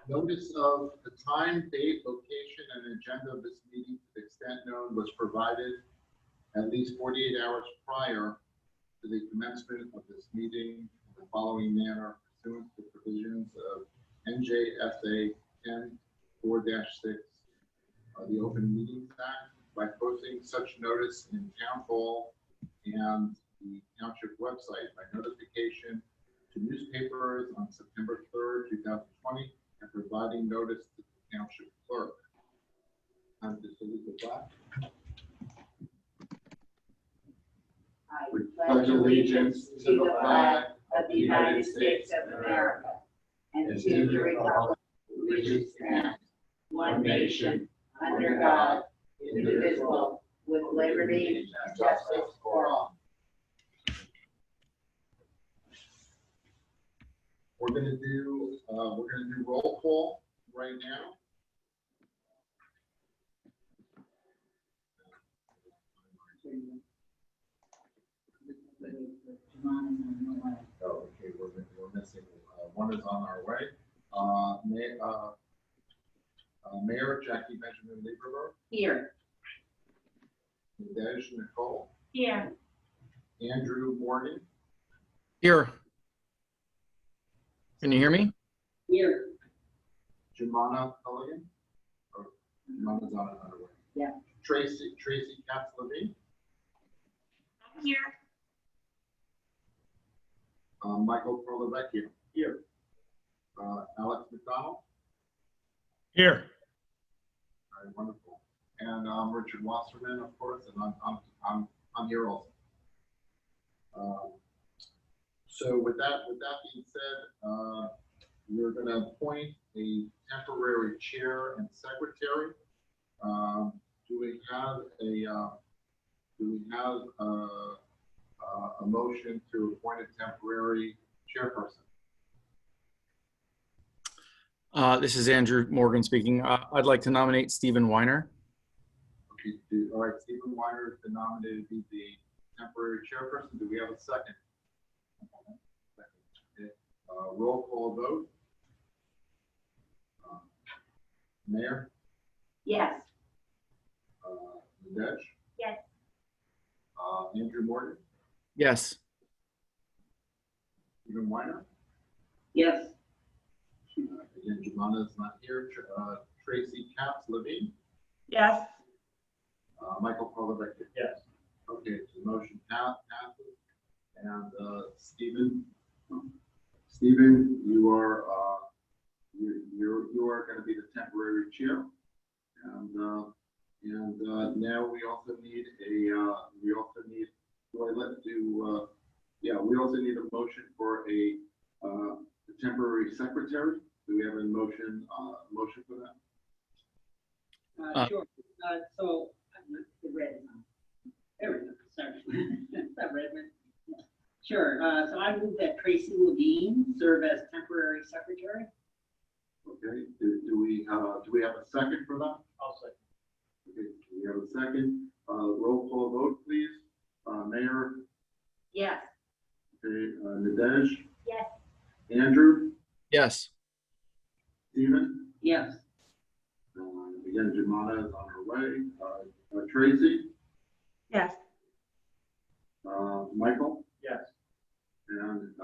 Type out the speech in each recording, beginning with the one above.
Notice of the time, date, location, and agenda of this meeting to the extent known was provided at least 48 hours prior to the commencement of this meeting in the following manner pursuant to the provisions of NJSA 10-4-6 of the Open Meetings Act by posting such notice in Town Hall and the Township website by notification to newspapers on September 3rd, 2020, and providing notice to the Township Clerk. Time to salute the flag. I pledge allegiance to the flag of the United States of America and to the republic which it stands, one nation, under God, indivisible, with liberty and justice for all. We're gonna do roll call right now. Oh, okay, we're missing one is on our way. Mayor Jackie Benjamin Lieberberg. Here. Nadej Nicole. Here. Andrew Morgan. Here. Can you hear me? Here. Jumana Culligan. Or Jumana's on another way. Yeah. Tracy Levine. I'm here. Michael Prolovecchio. Here. Alex McDonald. Here. All right, wonderful. And Richard Wasserman, of course, and I'm here also. So with that being said, we're going to appoint a temporary chair and secretary. Do we have a motion to appoint a temporary chairperson? This is Andrew Morgan speaking. I'd like to nominate Stephen Weiner. Okay, all right, Stephen Weiner has been nominated to be the temporary chairperson. Do we have a second? Okay. Roll call vote. Mayor? Yes. Nadej? Yes. Andrew Morgan? Yes. Stephen Weiner? Yes. Again, Jumana is not here. Tracy Levine? Yes. Michael Prolovecchio? Yes. Okay, so the motion passes. And Stephen, you are going to be the temporary chair. And now we also need we also need a motion for a temporary secretary. Do we have a motion for that? Sure. So the red one. There we go. Sorry. That red one. Sure. So I move that Tracy Levine serve as temporary secretary. Okay. Do we have a second for that? I'll second. Okay. Do we have a second? Roll call vote, please. Mayor. Yes. Okay. Nadej. Yes. Andrew. Yes. Stephen. Yes. Again, Jumana is on her way. Tracy. Yes. Michael. Yes. And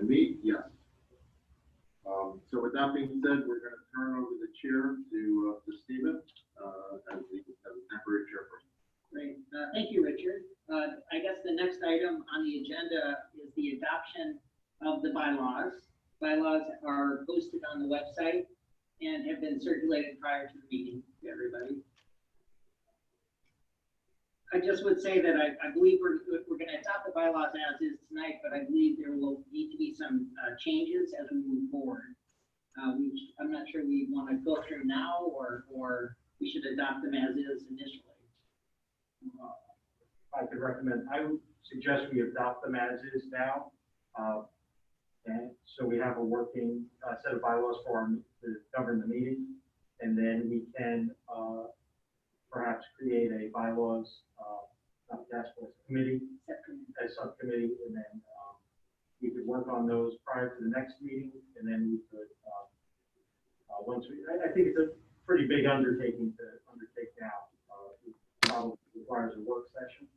me, yes. So with that being said, we're going to turn over the chair to Stephen as the temporary chairperson. Great. Thank you, Richard. I guess the next item on the agenda is the adoption of the bylaws. Bylaws are posted on the website and have been circulated prior to the meeting to everybody. I just would say that I believe we're going to adopt the bylaws as is tonight, but I believe there will need to be some changes as we move forward. I'm not sure we want to go through now or we should adopt them as is initially. I could recommend, I would suggest we adopt them as is now. And so we have a working set of bylaws to govern the meeting. And then we can perhaps create a bylaws, not task force, committee, a subcommittee, and then we could work on those prior to the next meeting, and then we could I think it's a pretty big undertaking to undertake now. It probably requires a work session.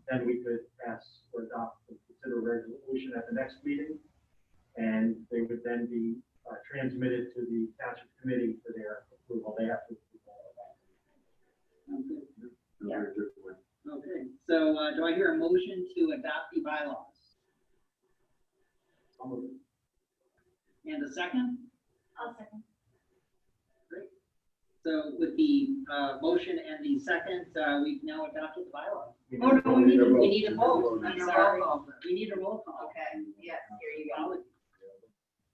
Then we could pass or adopt and consider a resolution at the next meeting, and they would then be transmitted to the township committee for their approval. They have to approve all of that. Yeah. Okay, so do I hear a motion to adopt the bylaws? And a second? I'll second. Great. So with the motion and the second, we've now adopted the bylaws. Oh, no, we need a vote. I'm sorry. We need a roll call. Okay, yes, here you go.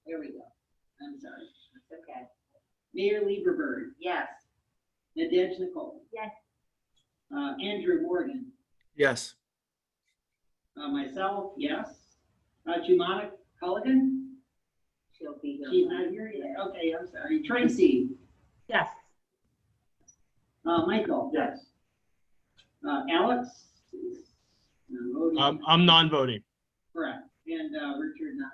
There we go. I'm sorry. It's okay. Mayor Lieberberg, Yes. Nadej Nicole. Yes. Andrew Morgan, Yes. myself, yes. Jumana Culligan, She'll be here. she's not here yet. Okay, I'm sorry. Tracy, Yes. Michael, Yes. Alex. No voting. I'm non-voting. Correct. And Richard, not.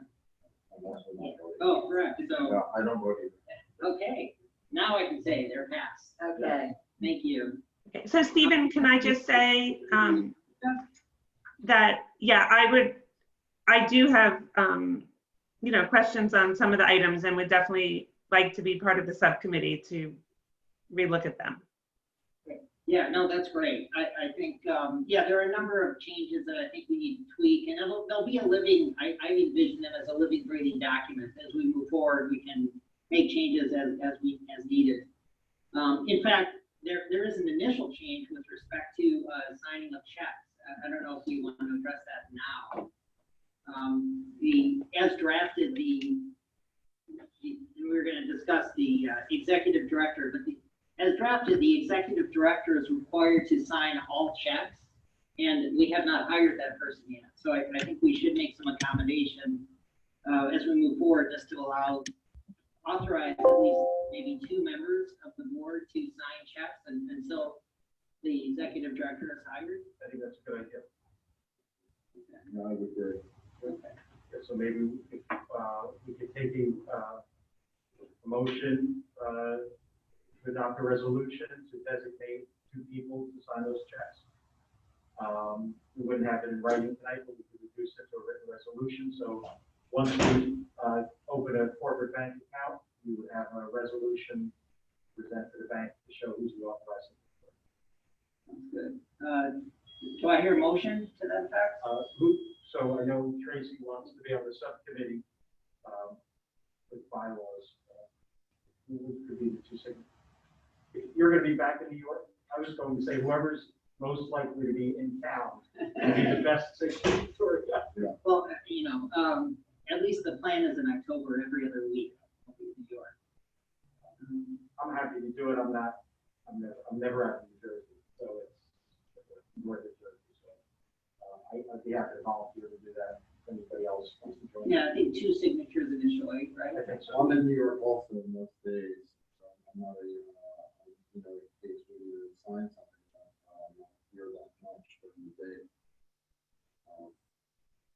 I'm also not voting. Oh, correct. So, No, I don't vote either. okay. Now I can say they're passed. Okay. Thank you. Okay. So Stephen, can I just say that, yeah, I do have, questions on some of the items and would definitely like to be part of the subcommittee to relook at them. Yeah, no, that's great. I think, there are a number of changes that I think we need to tweak, and they'll be a living, I envision them as a living, breathing document. As we move forward, we can make changes as needed. In fact, there is an initial change with respect to signing of checks. I don't know if we want to address that now. As drafted, we're going to discuss the executive director, but as drafted, the executive director is required to sign all checks, and we have not hired that person yet. So I think we should make some accommodation as we move forward, just to authorize at least maybe 2 members of the board to sign checks until the executive director is hired. I think that's a good idea. No, I would agree. Okay. So maybe we could take a motion to adopt a resolution to designate 2 people to sign those checks. We wouldn't have it in writing tonight, but we could reduce it to a written resolution. So once we open a corporate bank account, we would have a resolution present to the bank to show who's the authorized. Sounds good. Do I hear a motion to that effect? So I know Tracy wants to be on the subcommittee with bylaws. Who could be the 2 signatories? You're going to be back in New York. I was going to say whoever's most likely to be in town will be the best signatory. Well, at least the plan is in October, every other week. I'll be in New York. I'm happy to do it. I'm never out of New Jersey, so it's north of Jersey. So I'd be happy to volunteer to do that. If anybody else wants to join. Yeah, I think 2 signatures initially, right? I think so. I'm in New York also most days, so I'm not a, case where you sign something, I'm not here that much during the day.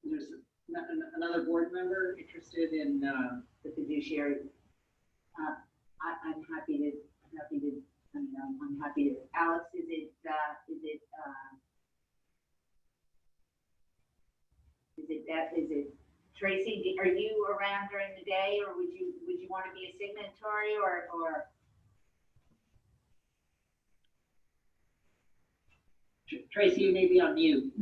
There's another board member interested in The fiduciary. I'm happy to, I'm happy to. Alex, is it Tracy, are you around during the day, or would you want to be a signatory, or? Tracy, you may be on mute.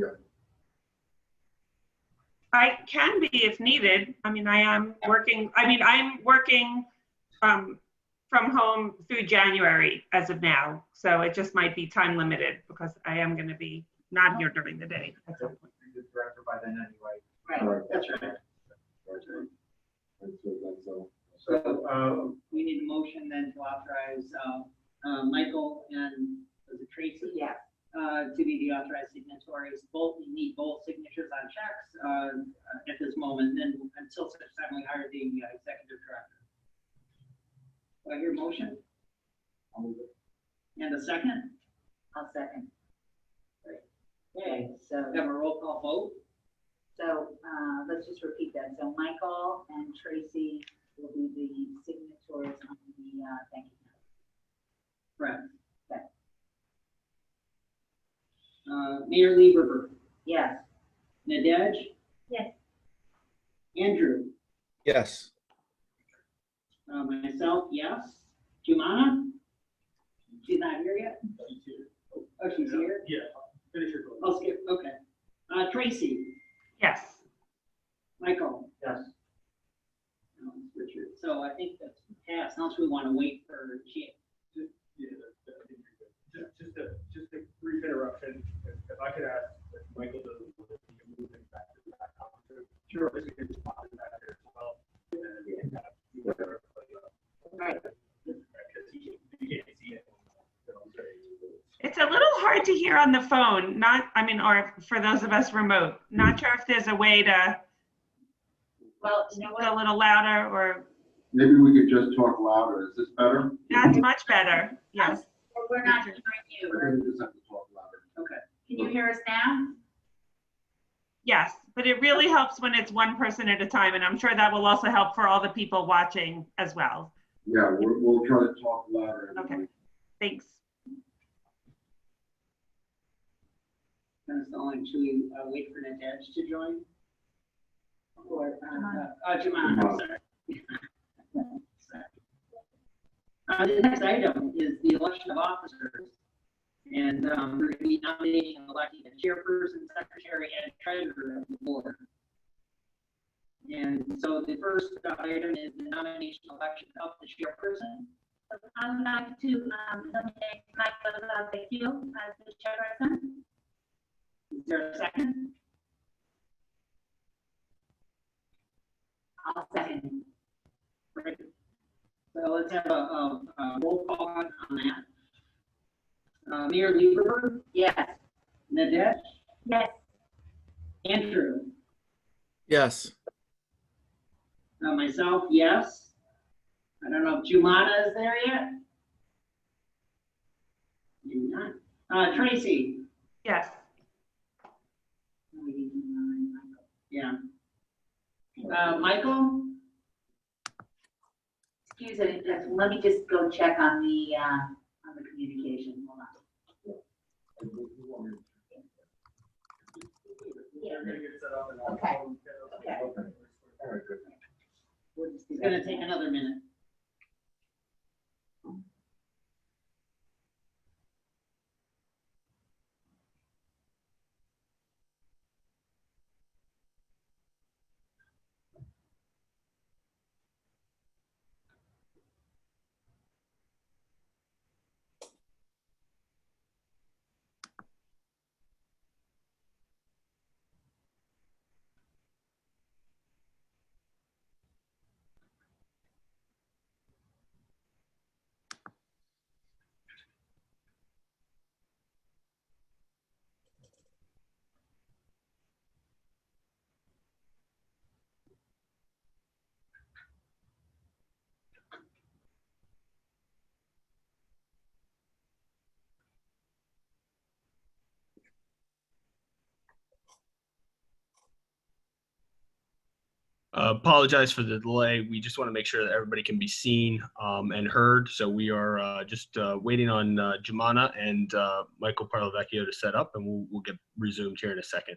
I can be if needed. I mean, I'm working from home through January as of now. So it just might be time limited because I am going to be not here during the day at some point. You're the director by then anyway. Right. That's right. So We need a motion then to authorize Michael and was it Tracy? Yeah. To be the authorized signatories. We need both signatures on checks at this moment, then until such time we hire the executive director. Do I hear a motion? I'll move it. And a second? I'll second. Okay, So, have a roll call vote. let's just repeat that. So Michael and Tracy will be the signatory Yes. Myself, yes. Jumana? She's not here yet? Oh, she's here? Yeah, finish your I'll skip, okay. Tracy? Yes. Michael? Yes. Richard. So I think that's passed, unless we want to wait for Chip. Yeah, I think you're good. Just a brief interruption. If I could ask if Michael doesn't want to move things back to the back conference. Sure. We can just pop it back there as well. And kind of do whatever. Right. Because you can't see it. It's a little hard to hear on the phone, or for those of us remote. Not sure if there's a way to Well, you know speak a what? little louder or, Maybe we could just talk louder. Is this better? that's much better. Yes. We're not hearing you. Maybe we just have to talk louder. Okay. Can you hear us now? Yes, but it really helps when it's one person at a time, and I'm sure that will also help for all the people watching as well. Yeah, we'll try to talk louder. Okay. Thanks. Should we wait for Nadesh to join? Or, Jumana, sorry. The next item is the election of officers. And we're going to be nominating and electing the chairperson, secretary, and treasurer of the board. And so the first item is the nomination election of the chairperson. I would like to nominate Michael Vecchio as the chairperson. Is there a second? I'll second. Great. So let's have a roll call on that. Mayor Lieberberg, Yes. Nadesh, Yes. Andrew, Yes. myself, yes. I don't know if Jumana is there yet. Maybe not. Tracy. Yes. Yeah. Michael? Excuse me, let me just go check on the communication. Hold on. Yeah, we're gonna get set up and. Okay. Okay. All right, good. It's gonna take another minute. Apologize for the delay. We just want to make sure that everybody can be seen and heard. So we are just waiting on Jumana and Michael Parlavecchio to set up, and we'll get resumed here in a second.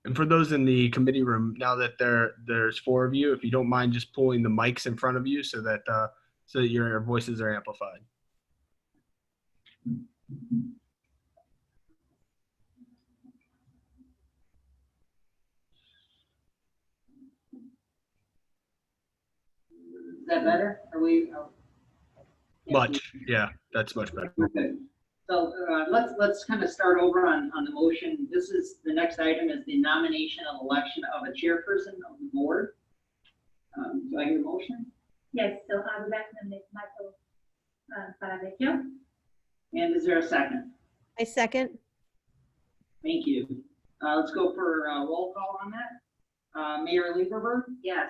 And for those in the committee room, now that there's 4 of you, if you don't mind just pulling the mics in front of you so that your voices are amplified. Is that better? Are we? Much, yeah, that's much better. Okay. So let's kind of start over on the motion. This is, the next item is the nomination and election of a chairperson of the board. Do I hear a motion? Yes, so I would like to nominate Michael Paravecchio. And is there a second? I second. Thank you. Let's go for a roll call on that. Mayor Lieberberg, Yes.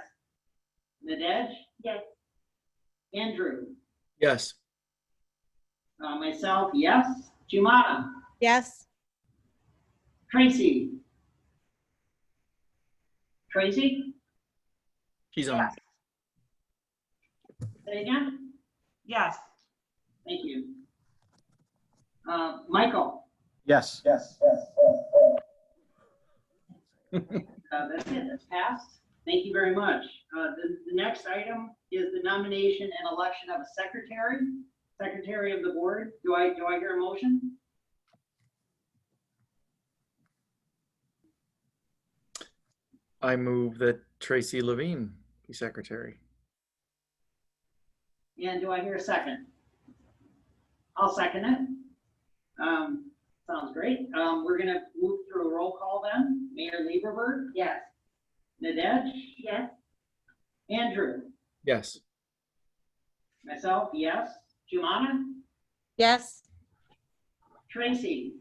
Nadej, Yes, Andrew, Yes. myself, yes. Jumana, Yes. Tracy. Tracy, She's on. say again? Yes. Thank you. Michael, Yes. that's it, that's passed. Thank you very much. The next item is the nomination and election of a secretary of the board. Do I hear a motion? I move that Tracy Levine be secretary. And do I hear a second? I'll second it. Sounds great. We're gonna move through a roll call then. Mayor Lieberberg, Yes. Nadej, yes, Andrew, Yes. myself, yes. Jumana, Yes. Tracy,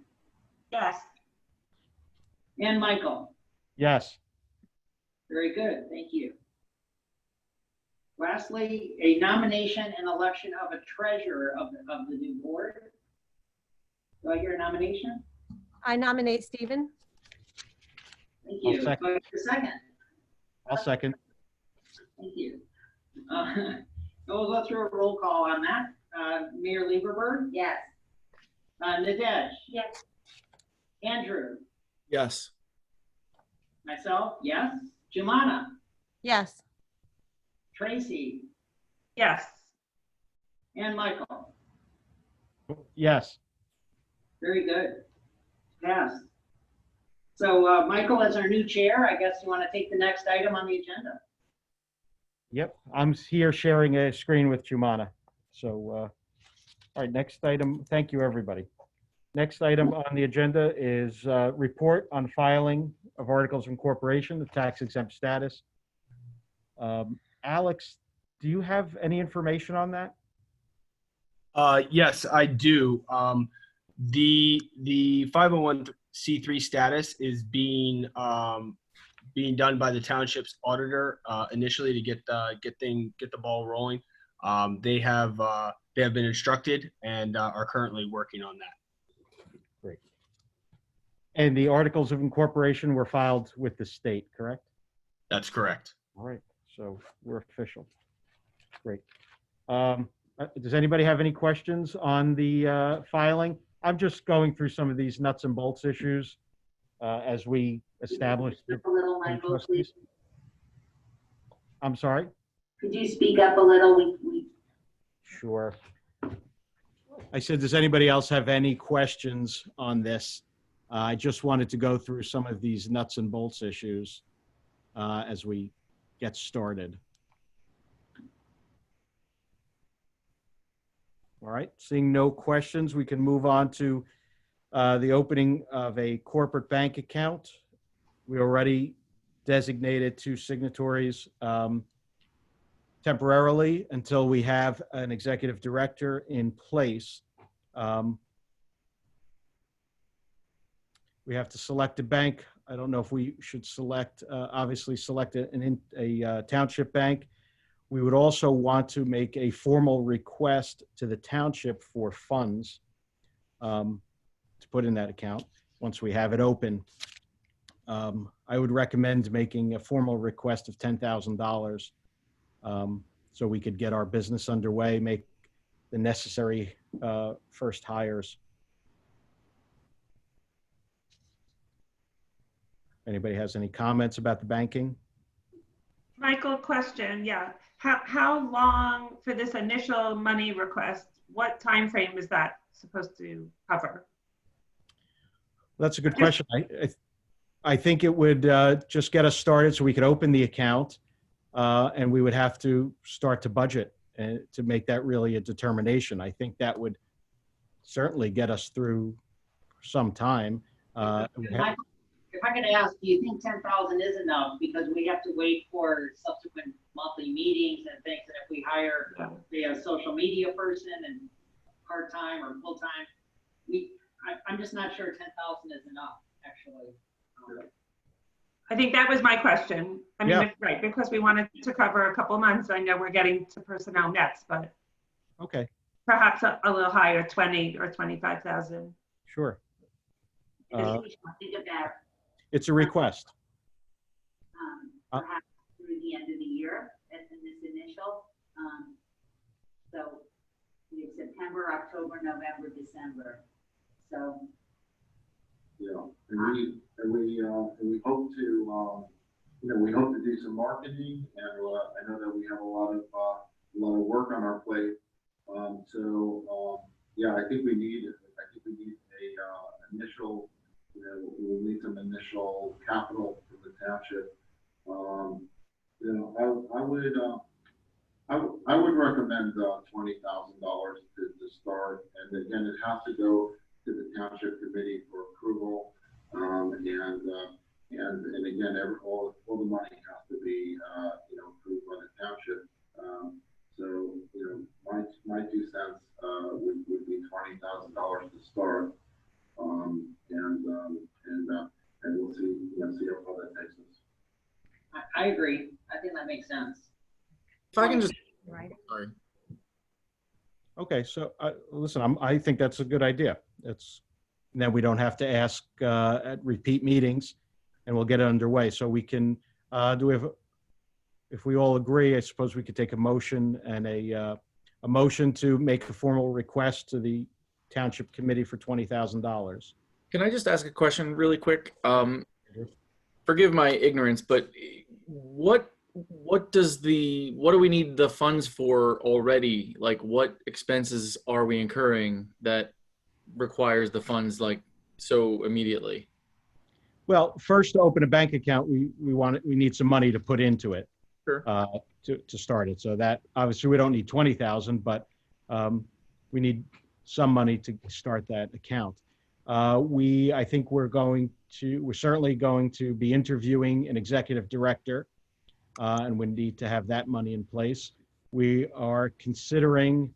Yes. and Michael. Yes. Very good, thank you. Lastly, a nomination and election of a treasurer of the new board. Do I hear a nomination? I nominate Stephen. Thank I'll you. Do I second. hear a second? I'll second. Thank you. We'll go through a roll call on that. Mayor Lieberberg, Yes. Nadej, yes, Andrew, Yes. myself, yes. Jumana, Yes. Tracy, Yes. and Michael. Yes. Very good. Passed. So Michael, as our new chair, I guess you want to take the next item on the agenda. Yep, I'm here sharing a screen with Jumana. So, all right, next item. Thank you, everybody. Next item on the agenda is report on filing of articles of incorporation, the tax exempt status. Alex, do you have any information on that? Yes, I do. The 501c3 status is being done by the township's auditor initially to get the ball rolling. They have been instructed and are currently working on that. Great. And the articles of incorporation were filed with the state, correct? That's correct. All right, so we're official. Great. Does anybody have any questions on the filing? I'm just going through some of these nuts and bolts issues as we establish. Speak up a little, Michael, please. I'm sorry? Could you speak up a little? Sure. I said, does anybody else have any questions on this? I just wanted to go through some of these nuts and bolts issues as we get started. All right, seeing no questions, we can move on to the opening of a corporate bank account. We already designated 2 signatories temporarily until we have an executive director in place. We have to select a bank. I don't know if we should select, obviously select a township bank. We would also want to make a formal request to the township for funds to put in that account once we have it open. I would recommend making a formal request of $10,000 so we could get our business underway, make the necessary first hires. Anybody has any comments about the banking? Michael, question, yeah. How long for this initial money request, what time frame is that supposed to cover? That's a good question. I think it would just get us started so we could open the account and we would have to start to budget and to make that really a determination. I think that would certainly get us through some time. If I could ask, do you think 10,000 is enough? Because we have to wait for subsequent monthly meetings and things. And if we hire a social media person and part-time or full-time, I'm just not sure 10,000 is enough, actually. I think that was my question. I mean, Yeah. right, because we wanted to cover a couple months. I know we're getting to personnel next, but Okay, perhaps a little higher, 20 or 25,000. sure. Think about, It's a request. perhaps through the end of the year, and in this initial, so we have September, October, November, December. So, Yeah, and we hope to, we hope to do some marketing, and I know that we have a lot of work on our plate. Yeah, I think we need a initial, we'll need some initial capital from the township. I would recommend $20,000 to start, and again, it has to go to the township committee for approval, and again, all the money has to be approved by the township. My 2 cents would be $20,000 to start, and we'll see how far that takes us. I agree. I think that makes sense. If I can just, Right. sorry. Okay, so listen, I think that's a good idea. Then we don't have to ask at repeat meetings, and we'll get it underway. So we can if we all agree, I suppose we could take a motion and a motion to make a formal request to the township committee for $20,000. Can I just ask a question really quick? Forgive my ignorance, but what do we need the funds for already? Like, what expenses are we incurring that requires the funds like so immediately? Well, first, to open a bank account, we need some money to put into it. Sure. To start it. So that obviously we don't need 20,000, but we need some money to start that account. I think we're certainly going to be interviewing an executive director, and we need to have that money in place. We are considering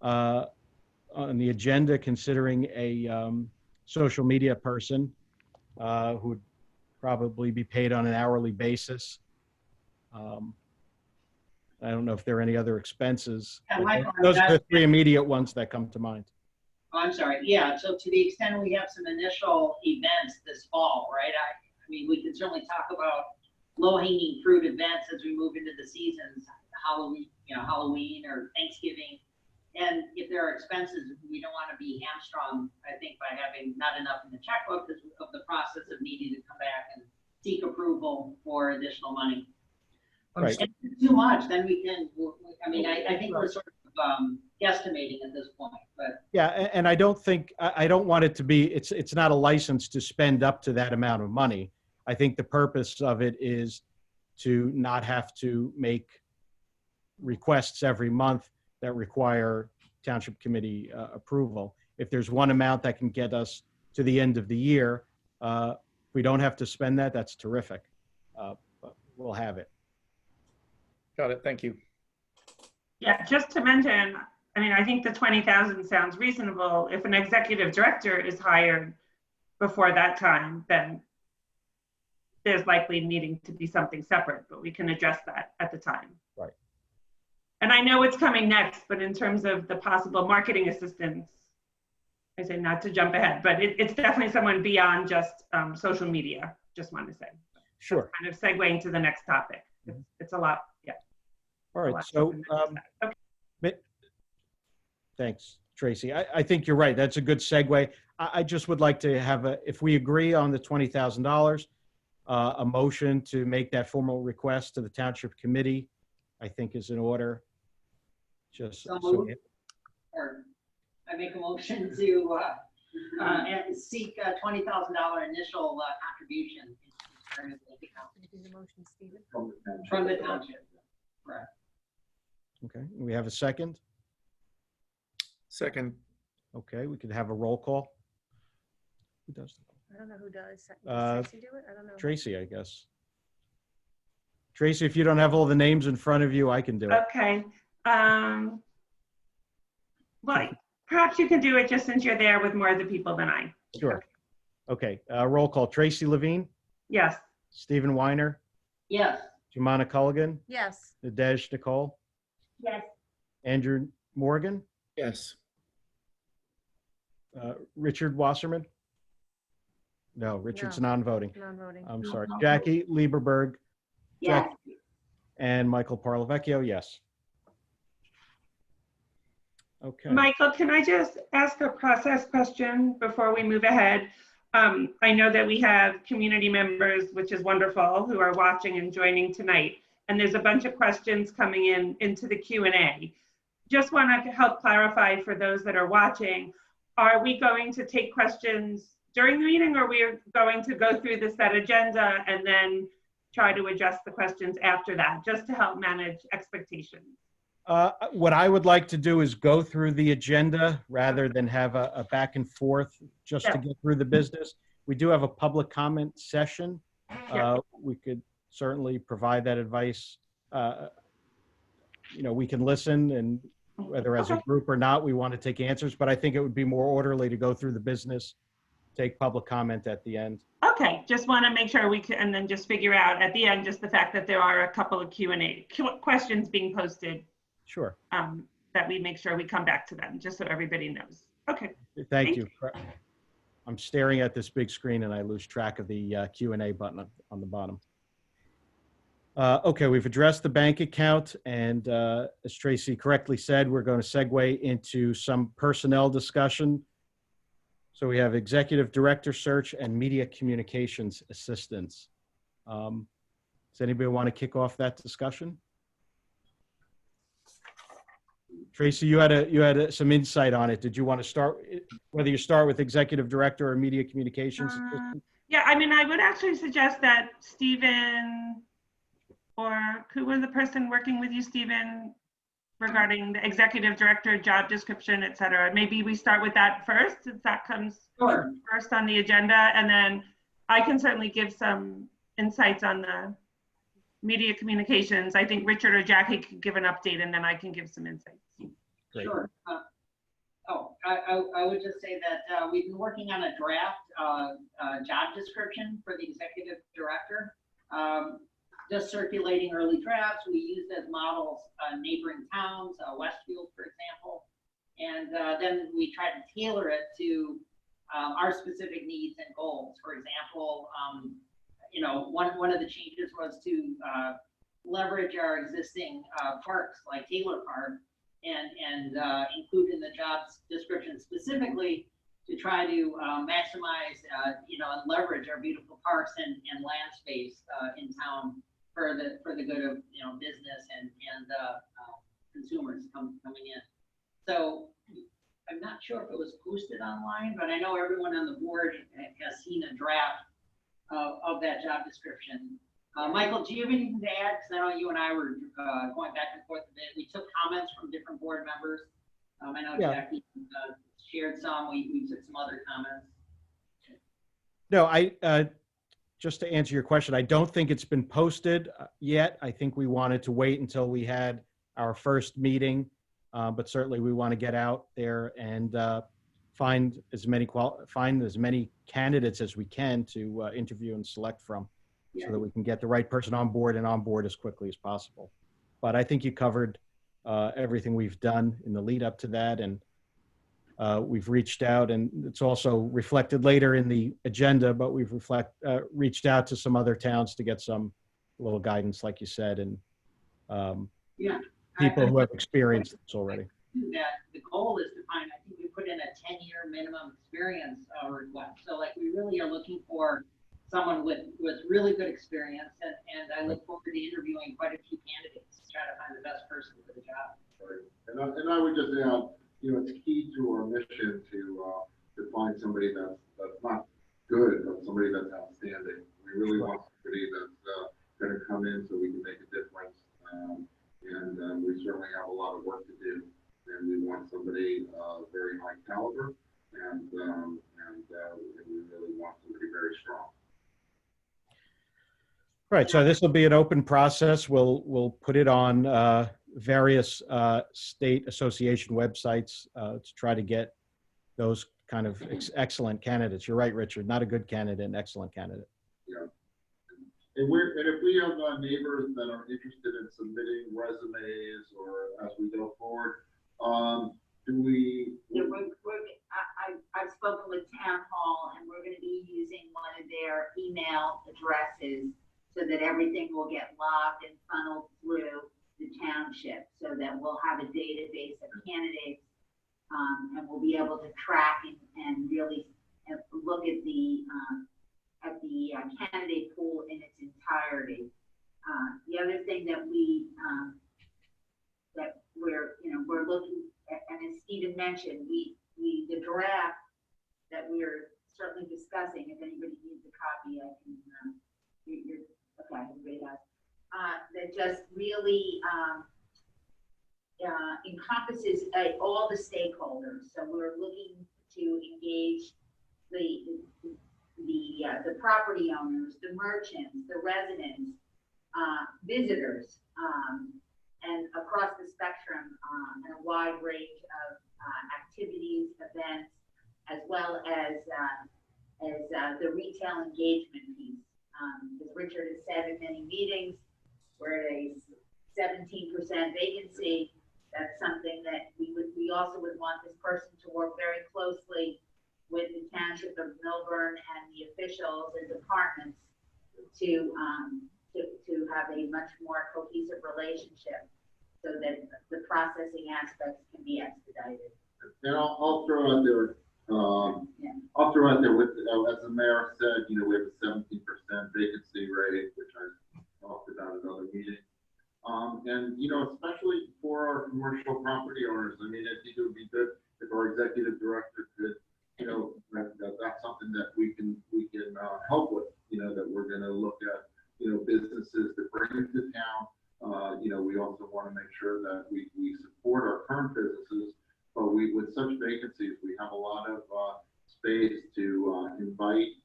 on the agenda, a social media person who would probably be paid on an hourly basis. I don't know if there are any other expenses. Those are the 3 immediate ones that come to mind. Oh, I'm sorry. Yeah. So to the extent we have some initial events this fall, right? I mean, we can certainly talk about low-hanging fruit events as we move into the seasons, Halloween or Thanksgiving. And if there are expenses, we don't want to be hamstrung, I think, by having not enough in the checkbook because of the process of needing to come back and seek approval for additional money. Right. If it's too much, then we can, I think we're sort of guesstimating at this point, but. Yeah, and I don't want it to be, it's not a license to spend up to that amount of money. I think the purpose of it is to not have to make requests every month that require township committee approval. If there's one amount that can get us to the end of the year, if we don't have to spend that, that's terrific. But we'll have it. Got it. Thank you. Yeah, just to mention, I think the 20,000 sounds reasonable. If an executive director is hired before that time, then there's likely needing to be something separate, but we can address that at the time. Right. And I know it's coming next, but in terms of the possible marketing assistance, I say not to jump ahead, but it's definitely someone beyond just social media, just want to say. Sure. Kind of segueing to the next topic. It's a lot, yeah. All right, so, okay. Thanks, Tracy. I think you're right. That's a good segue. I just would like to have if we agree on the $20,000, a motion to make that formal request to the township committee, I think is in order. Just Or I make a motion to seek a $20,000 initial contribution from the township. Correct. Okay, we have a second. Second. Okay, we could have a roll call. Who does? I don't know who does. Uh, Does Tracy do it? I don't know. Tracy, I guess. Tracy, if you don't have all the names in front of you, I can do it. Okay. Well, perhaps you can do it just since you're there with more of the people than I. Sure. Okay, roll call. Tracy Levine, Yes. Stephen Weiner, Yes. Jumana Culligan, Yes. Nadej Nicole, Yes. Andrew Morgan, Yes. Richard Wasserman. No, Richard's No. non-voting. Non-voting. I'm sorry. Jackie Lieberberg Yes. and Michael Parlavecchio, yes. Okay. Michael, can I just ask a process question before we move ahead? I know that we have community members, which is wonderful, who are watching and joining tonight. And there's a bunch of questions coming into the Q&A. Just want to help clarify for those that are watching, are we going to take questions during the meeting, or we are going to go through the set agenda and then try to adjust the questions after that, just to help manage expectations? What I would like to do is go through the agenda rather than have a back and forth just to Yeah. get through the business. We do have a public comment session. Yeah. We could certainly provide that advice. We can listen, and whether as a Okay. group or not, we want to take answers, but I think it would be more orderly to go through the business, take public comment at the end. Okay, just want to make sure we can, and then just figure out at the end, just the fact that there are a couple of Q&A questions being posted, Sure. that we make sure we come back to them, just so everybody knows. Okay, Thank you. I'm staring at this big screen and I lose track of the Q&A button on the bottom. Okay, we've addressed the bank account, and as Tracy correctly said, we're going to segue into some personnel discussion. So we have executive director search and media communications assistants. Does anybody want to kick off that discussion? Tracy, you had some insight on it. Did you want to start, whether you start with executive director or media communications assistant? yeah, I mean, I would actually suggest that Stephen, or who was the person working with you, Stephen, regarding the executive director, job description, et cetera. Maybe we start with that first, since that comes Sure. first on the agenda, and then I can certainly give some insights on the media communications. I think Richard or Jackie could give an update, and then I can give some insights. Great. Sure. I would just say that we've been working on a draft job description for the executive director. Just circulating early drafts. We used as models neighboring towns, Westfield, for example. And then we tried to tailor it to our specific needs and goals. For example, one of the changes was to leverage our existing parks like Taylor Park and include in the job description specifically to try to maximize, and leverage our beautiful parks and land space in town for the good of, business and consumers coming in. So I'm not sure if it was posted online, but I know everyone on the board has seen a draft of that job description. Michael, do you have anything to add? Because I know you and I were going back and forth a bit. We took comments from different board members. I know Yeah. Jackie shared some. We took some other comments. No, just to answer your question, I don't think it's been posted yet. I think we wanted to wait until we had our first meeting, but certainly we want to get out there and find as many candidates as we can to interview and select from, so that we can get the right person on board as quickly as possible. But I think you covered everything we've done in the lead up to that, and we've reached out, and it's also reflected later in the agenda, but we've reached out to some other towns to get some little guidance, like you said, and people who have experienced this already. That the goal is to find, I think we put in a 10-year minimum experience request. So like we really are looking for someone with really good experience, and I look forward to interviewing quite a few candidates to try to find the best person for the job. Right. And I would just add, it's key to our mission to find somebody that's not good, but somebody that's outstanding. We really want somebody that's going to come in so we can make a difference. And we certainly have a lot of work to do. and we want somebody very high caliber, and we really want somebody very strong. Right, so this will be an open process. We'll put it on various state association websites to try to get those kind of excellent candidates. You're right, Richard, not a good candidate, an excellent candidate. Yeah. And if we have neighbors that are interested in submitting resumes or as we go forward, do we? Yeah, I've spoken with Town Hall, and we're going to be using one of their email addresses so that everything will get logged and funneled through the township, so that we'll have a database of candidates, and we'll be able to track and really look at the candidate pool in its entirety. The other thing that we're looking at, and as Stephen mentioned, the draft that we're certainly discussing, if anybody needs a copy, I can, okay, everybody has, that just really encompasses all the stakeholders. So we're looking to engage the property owners, the merchants, the residents, visitors, and across the spectrum, and a wide range of activities, events, as well as the retail engagement piece. As Richard has said in many meetings, we're at a 17% vacancy. That's something that we also would want this person to work very closely with the Township of Millburn and the officials and departments to have a much more cohesive relationship, so that the processing aspects can be expedited. And I'll throw out there. I'll throw out there with, as the mayor said, we have a 17% vacancy rate, which I talked about in another meeting. And especially for our commercial property owners, I mean, I think it would be good if our executive director could, that's something that we can help with. That we're going to look at, businesses that bring to town. We also want to make sure that we support our current businesses, but with such vacancies, we have a lot of space to invite,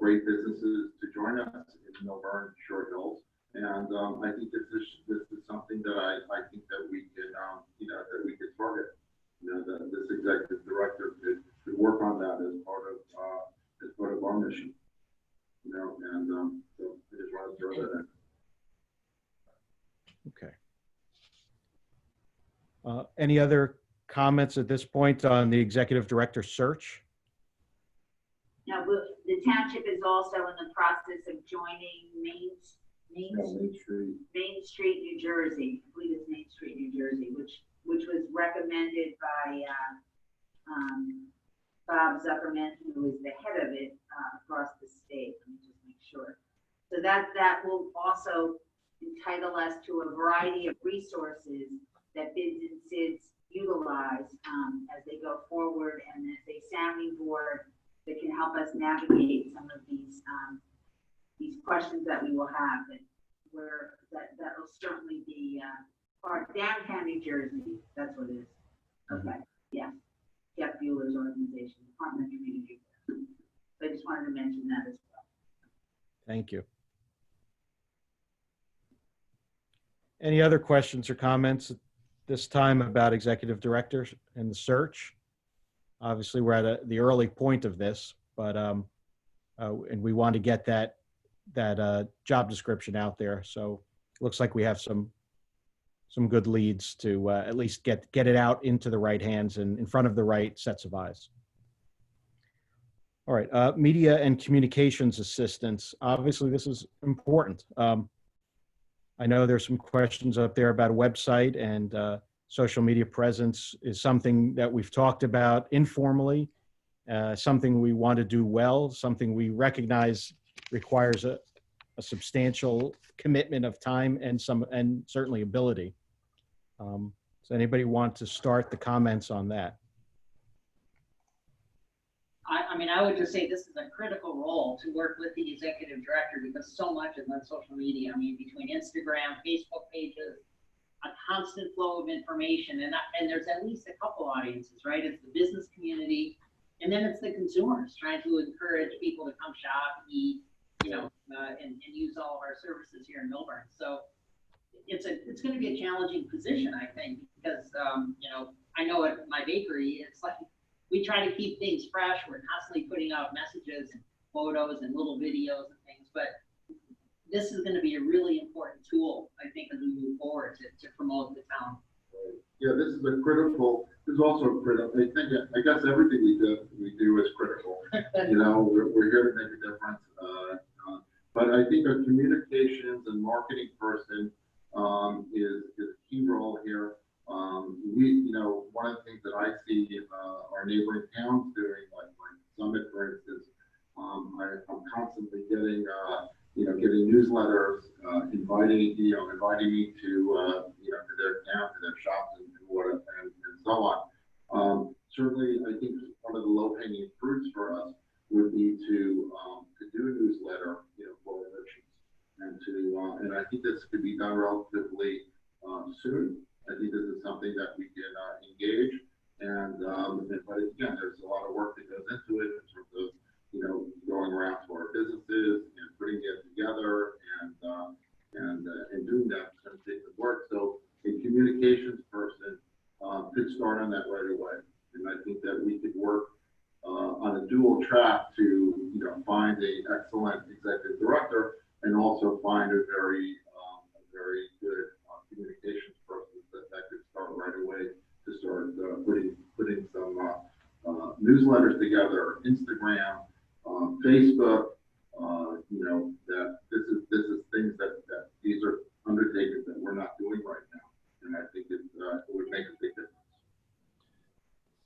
great businesses to join us in Millburn, Short Hills. And I think this is something that I think that we can, that we could target. That this executive director could work on that as part of our mission. And so I just want to throw that in. Okay. Any other comments at this point on the executive director search? Now, the township is also in the process of joining Main Street, New Jersey. I believe it's Main Street, New Jersey, which was recommended by Bob Zuckerman, who is the head of it across the state. Let me just make sure. So that will also entitle us to a variety of resources that businesses utilize as they go forward, and as a sounding board that can help us navigate some of these questions that we will have. That will certainly be part downtown New Jersey. That's what it is. Okay. Yeah. Jeff Bueller's organization, Department of Community Affairs. So I just wanted to mention that as well. Thank you. Any other questions or comments at this time about executive directors and the search? Obviously, we're at the early point of this, but and we want to get that job description out there. So it looks like we have some good leads to at least get it out into the right hands and in front of the right sets of eyes. All right, media and communications assistants. Obviously, this is important. I know there's some questions up there about a website, and social media presence is something that we've talked about informally, something we want to do well, something we recognize requires a substantial commitment of time and certainly ability. Does anybody want to start the comments on that? I mean, I would just say this is a critical role to work with the executive director, because so much is on social media. I mean, between Instagram, Facebook pages, a constant flow of information, and there's at least a couple audiences, right? It's the business community, and then it's the consumers, trying to encourage people to come shop, eat, and use all of our services here in Millburn. So it's going to be a challenging position, I think, because I know at my bakery, it's like we try to keep things fresh. We're constantly putting out messages and photos and little videos and things, but this is going to be a really important tool, I think, as we move forward to promote the town. Yeah, this is also a critical, I guess everything we do is critical. We're here to make a difference. But I think a communications and marketing person is a key role here. One of the things that I see our neighboring towns doing, like Summit, for instance, I'm constantly getting newsletters inviting me to their town, to their shops, and so on. Certainly, I think one of the low-hanging fruits for us would be to do a newsletter, for merchants, and I think this could be done relatively soon. I think this is something that we can engage, but again, there's a lot of work that goes into it in terms of going around to our businesses and putting it together and doing that. It's going to take some work. So a communications person could start on that right away, and I think that we could work on a dual track to find a excellent executive director and also find a very good communications person that could start right away to start putting some newsletters together, Instagram, Facebook. That this is things that these are undertakings that we're not doing right now, and I think it would make a big difference.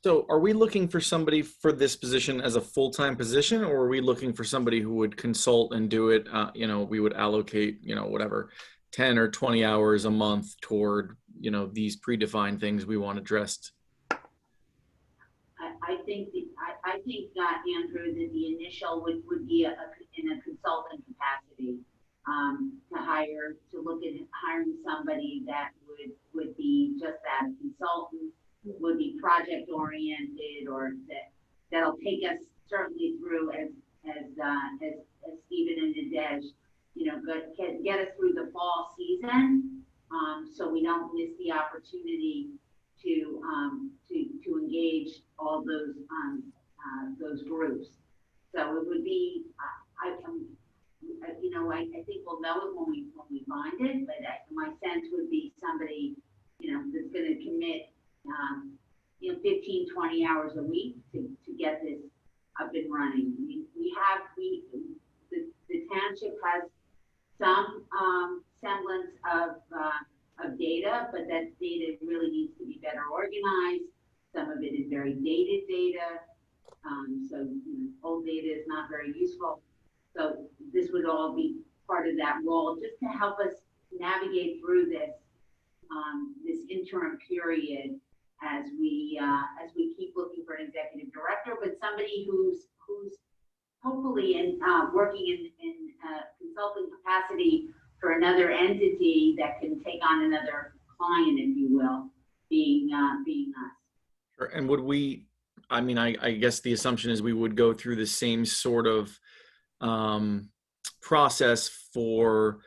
So are we looking for somebody for this position as a full-time position, or are we looking for somebody who would consult and do it? We would allocate, whatever, 10 or 20 hours a month toward, these predefined things we want addressed. I think Andrew, that the initial would be in a consultant capacity, to look at hiring somebody that would be just that, a consultant, would be project oriented, or that'll take us certainly through as Stephen and Nadej, get us through the fall season, so we don't miss the opportunity to engage all those groups. So it would be, I think we'll know it when we find it, but my sense would be somebody, that's going to commit 15, 20 hours a week to get this up and running. The township has some semblance of data, but that data really needs to be better organized. Some of it is very dated data, so old data is not very useful. So this would all be part of that role, just to help us navigate through this interim period as we keep looking for an executive director, but somebody who's hopefully working in consulting capacity for another entity that can take on another client, if you will, being us. Sure. And would we, I guess the assumption is we would go through the same sort of process for,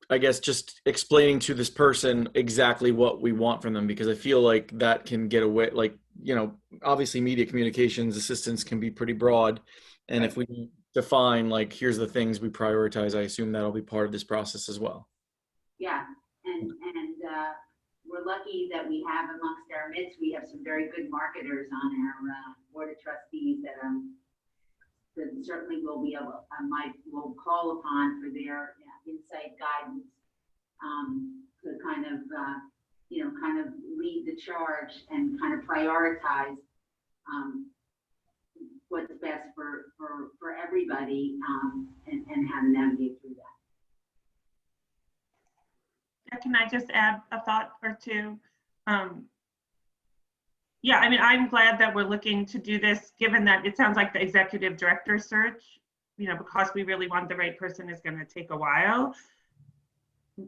I guess, just explaining to this person exactly what we want from them, because I feel like that can get away, obviously media communications assistants can be pretty broad. And if we define, here's the things we prioritize, I assume that'll be part of this process as well. Yeah, and we're lucky that we have amongst our midst, we have some very good marketers on our board of trustees that certainly will be able, will call upon for their insight, guidance, to kind of lead the charge and kind of prioritize what's best for everybody, and how to navigate through that. Can I just add a thought or two? I'm glad that we're looking to do this, given that it sounds like the executive director search, because we really want the right person, is going to take a while.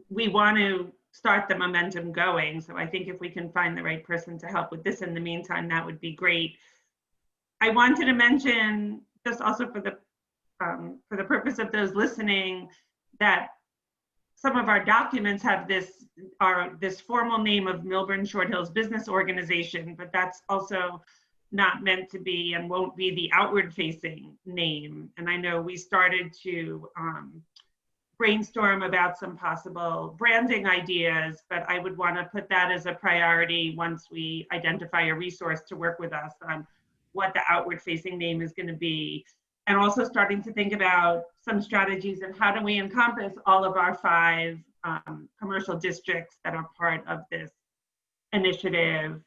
We want to start the momentum going. So I think if we can find the right person to help with this in the meantime, that would be great. I wanted to mention, just also for the purpose of those listening, that some of our documents have this formal name of Millburn Short Hills Business Organization, but that's also not meant to be and won't be the outward facing name. And I know we started to brainstorm about some possible branding ideas, but I would want to put that as a priority once we identify a resource to work with us on what the outward facing name is going to be. And also starting to think about some strategies and how do we encompass all of our 5 commercial districts that are part of this initiative.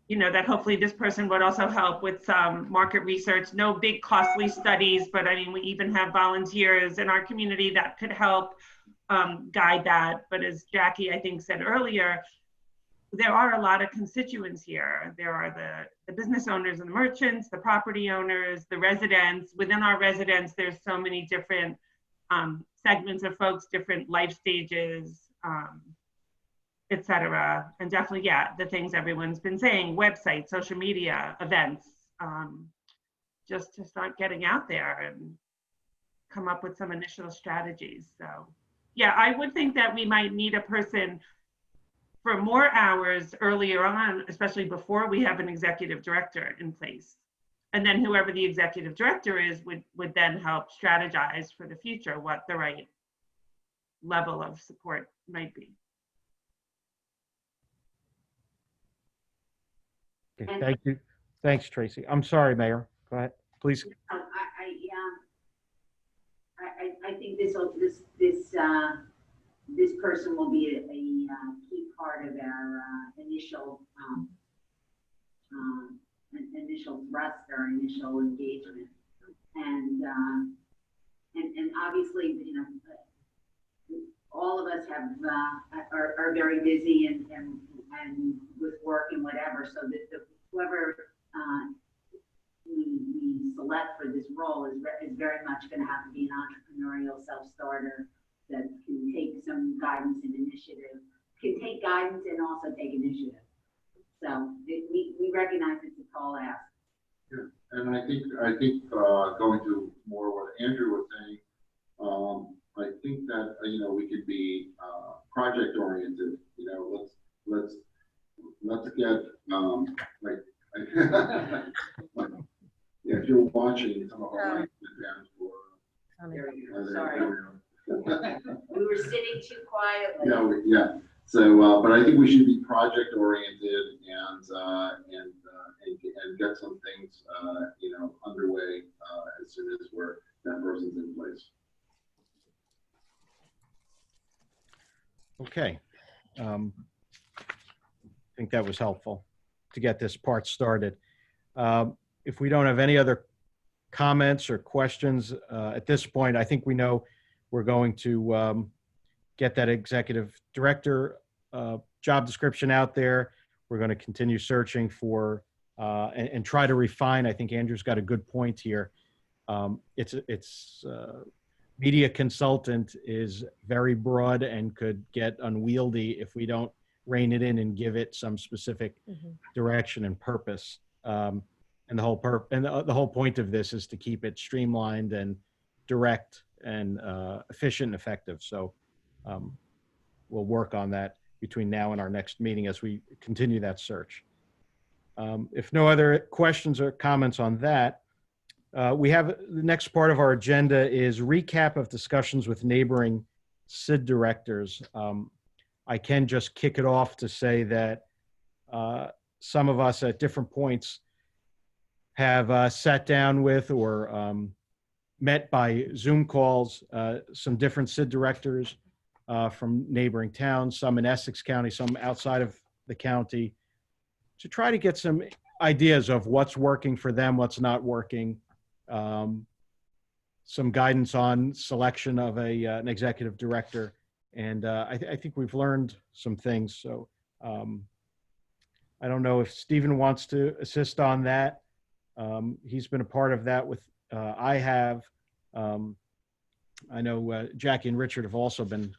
You know, that hopefully this person would also help with some market research, no big costly studies, but I mean, we even have volunteers in our community that could help guide that. But as Jackie, I think, said earlier, there are a lot of constituents here. There are the business owners and the merchants, the property owners, the residents. Within our residents, there's so many different segments of folks, different life stages, et cetera. And definitely, yeah, the things everyone's been saying, websites, social media, events, just to start getting out there and come up with some initial strategies. So yeah, I would think that we might need a person for more hours earlier on, especially before we have an executive director in place. And then whoever the executive director is would then help strategize for the future what the right level of support might be. Okay, thank you. Thanks, Tracy. I'm sorry, Mayor. Go ahead, please. I think this person will be a key part of our initial thrust, our initial engagement, and obviously, you know, all of us are very busy and with work and whatever, so that whoever we select for this role is very much going to have to be an entrepreneurial self-starter that can take some guidance and initiative, can take guidance and also take initiative. So we recognize it's a tall ask. Yeah, and I think going to more what Andrew was saying, I think that we could be project oriented. You know, let's get yeah, if you're watching some of our Sorry. We were sitting too quietly. Yeah. So, but I think we should be project oriented and get some things underway as soon as that person's in place. Okay. I think that was helpful to get this part started. If we don't have any other comments or questions at this point, I think we know we're going to get that executive director job description out there. We're going to continue searching for and try to refine. I think Andrew's got a good point here. It's media consultant is very broad and could get unwieldy if we don't rein it in and give it some specific direction and purpose. And the whole point of this is to keep it streamlined and direct and efficient and effective. So we'll work on that between now and our next meeting as we continue that search. If no other questions or comments on that, we have the next part of our agenda is recap of discussions with neighboring SID directors. I can just kick it off to say that some of us at different points have sat down with or met by Zoom calls, some different SID directors from neighboring towns, some in Essex County, some outside of the county, to try to get some ideas of what's working for them, what's not working, some guidance on selection of an executive director. And I think we've learned some things. So I don't know if Stephen wants to assist on that. He's been a part of that with, I know Jackie and Richard have also been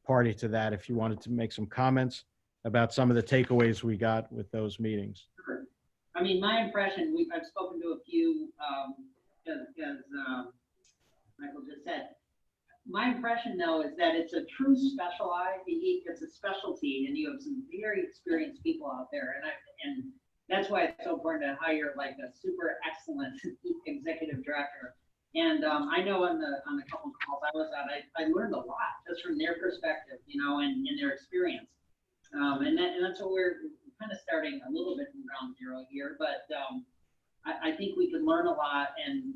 party to that if you wanted to make some comments about some of the takeaways we got with those meetings. Sure. I mean, my impression, I've spoken to a few, as Michael just said. My impression, though, is that it's a true it's a specialty, and you have some very experienced people out there, and that's why it's so important to hire like a super excellent executive director. And I know on the couple of calls I was on, I learned a lot just from their perspective, and their experience. And that's what we're kind of starting a little bit from ground zero here, but I think we can learn a lot and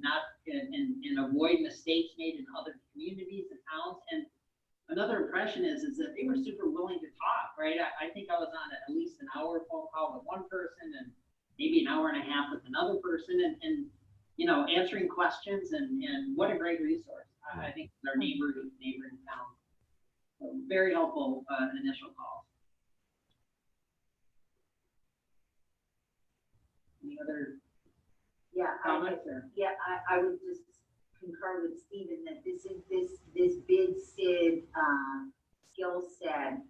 avoid mistakes made in other communities and towns. And another impression is that they were super willing to talk, right? I think I was on at least an hour phone call with one person and maybe an hour and a half with another person, and answering questions, and what a great resource. I think our neighboring town. So very helpful initial calls. Any other comments? I would just concur with Stephen that this bid SID skill set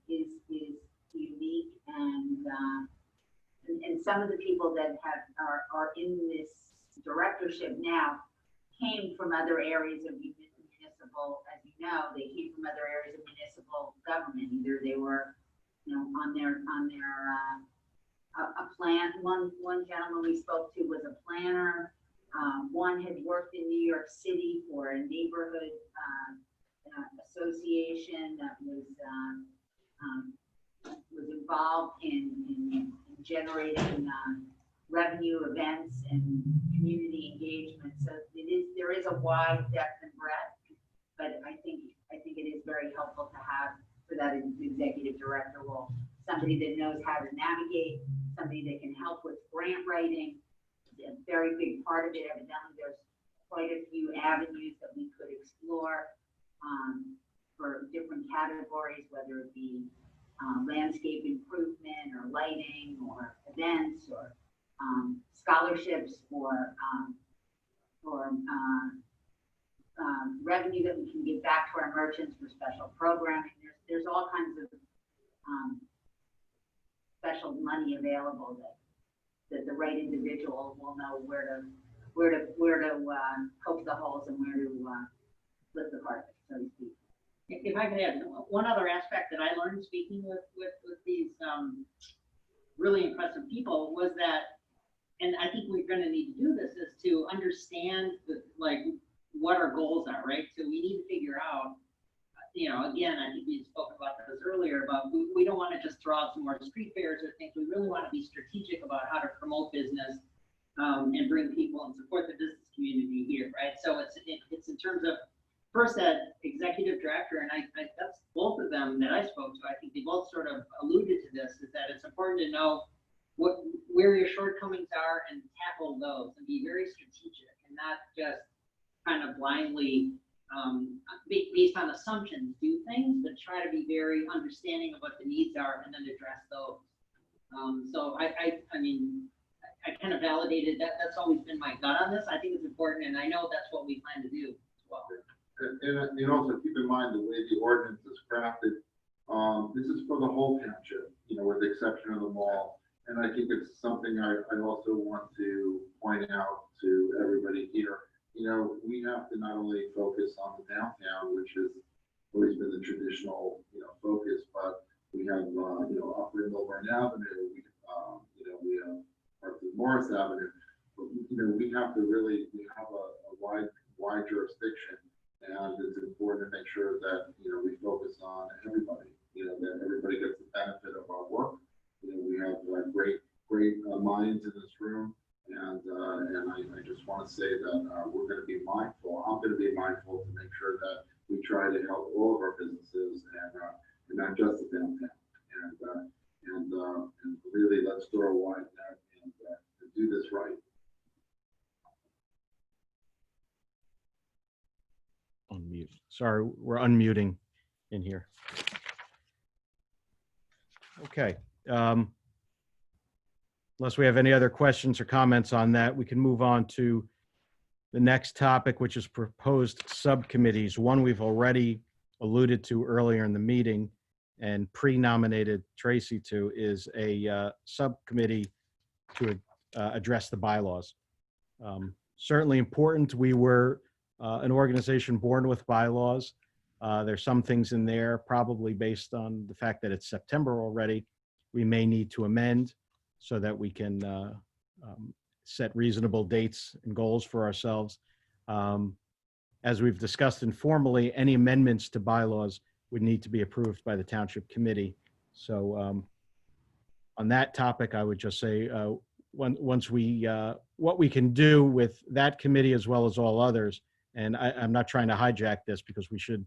is unique, and some of the people that are in this directorship now came from other areas of municipal, as you know, they came from other areas of municipal government. Either they were, on their a plan. One gentleman we spoke to was a planner. One had worked in New York City for a neighborhood association that was involved in generating revenue events and community engagement. So there is a wide depth and breadth, but I think it is very helpful to have for that executive director role somebody that knows how to navigate, somebody that can help with grant writing. A very big part of it. Evidently, there's quite a few avenues that we could explore for different categories, whether it be landscape improvement or lighting or events or scholarships or revenue that we can give back to our merchants for special programming. There's all kinds of special money available that the right individual will know where to poke the holes and where to lift the carpet, so to speak. If I could add one other aspect that I learned speaking with these really impressive people was that, and I think we're going to need to do this, is to understand what our goals are, right? So we need to figure out, again, I think we spoke about this earlier, but we don't want to just throw out some more street fairs or things. We really want to be strategic about how to promote business and bring people and support the business community here, right? So it's in terms of first that executive director, and I that's both of them that I spoke to. I think they both sort of alluded to this, is that it's important to know where your shortcomings are and tackle those and be very strategic and not just kind of blindly based on assumptions do things, but try to be very understanding of what the needs are and then address those. So I mean, I kind of validated that. That's always been my gut on this. I think it's important, and I know that's what we plan to do as well. And also keep in mind the way the ordinance is crafted. This is for the whole township, with the exception of the mall. And I think it's something I also want to point out to everybody here. We have to not only focus on the downtown, which has always been the traditional, focus, but we have, Upper Millburn Avenue, we have parts of Morris Avenue. But, we have a wide jurisdiction, and it's important to make sure that, we focus on everybody, that everybody gets the benefit of our work. We have great minds in this room. And I just want to say that we're going to be mindful. I'm going to be mindful to make sure that we try to help all of our businesses and not just the downtown. And really, let's throw a wide net and do this right. Unmute. Sorry, we're unmuting in here. Okay. Unless we have any other questions or comments on that, we can move on to the next topic, which is proposed subcommittees. One we've already alluded to earlier in the meeting and pre-nominated Tracy to is a subcommittee to address the bylaws. Certainly important. We were an organization born with bylaws. There's some things in there, probably based on the fact that it's September already, we may need to amend so that we can set reasonable dates and goals for ourselves. As we've discussed informally, any amendments to bylaws would need to be approved by the Township Committee. So on that topic, I would just say, once we, what we can do with that committee as well as all others, and I'm not trying to hijack this because we should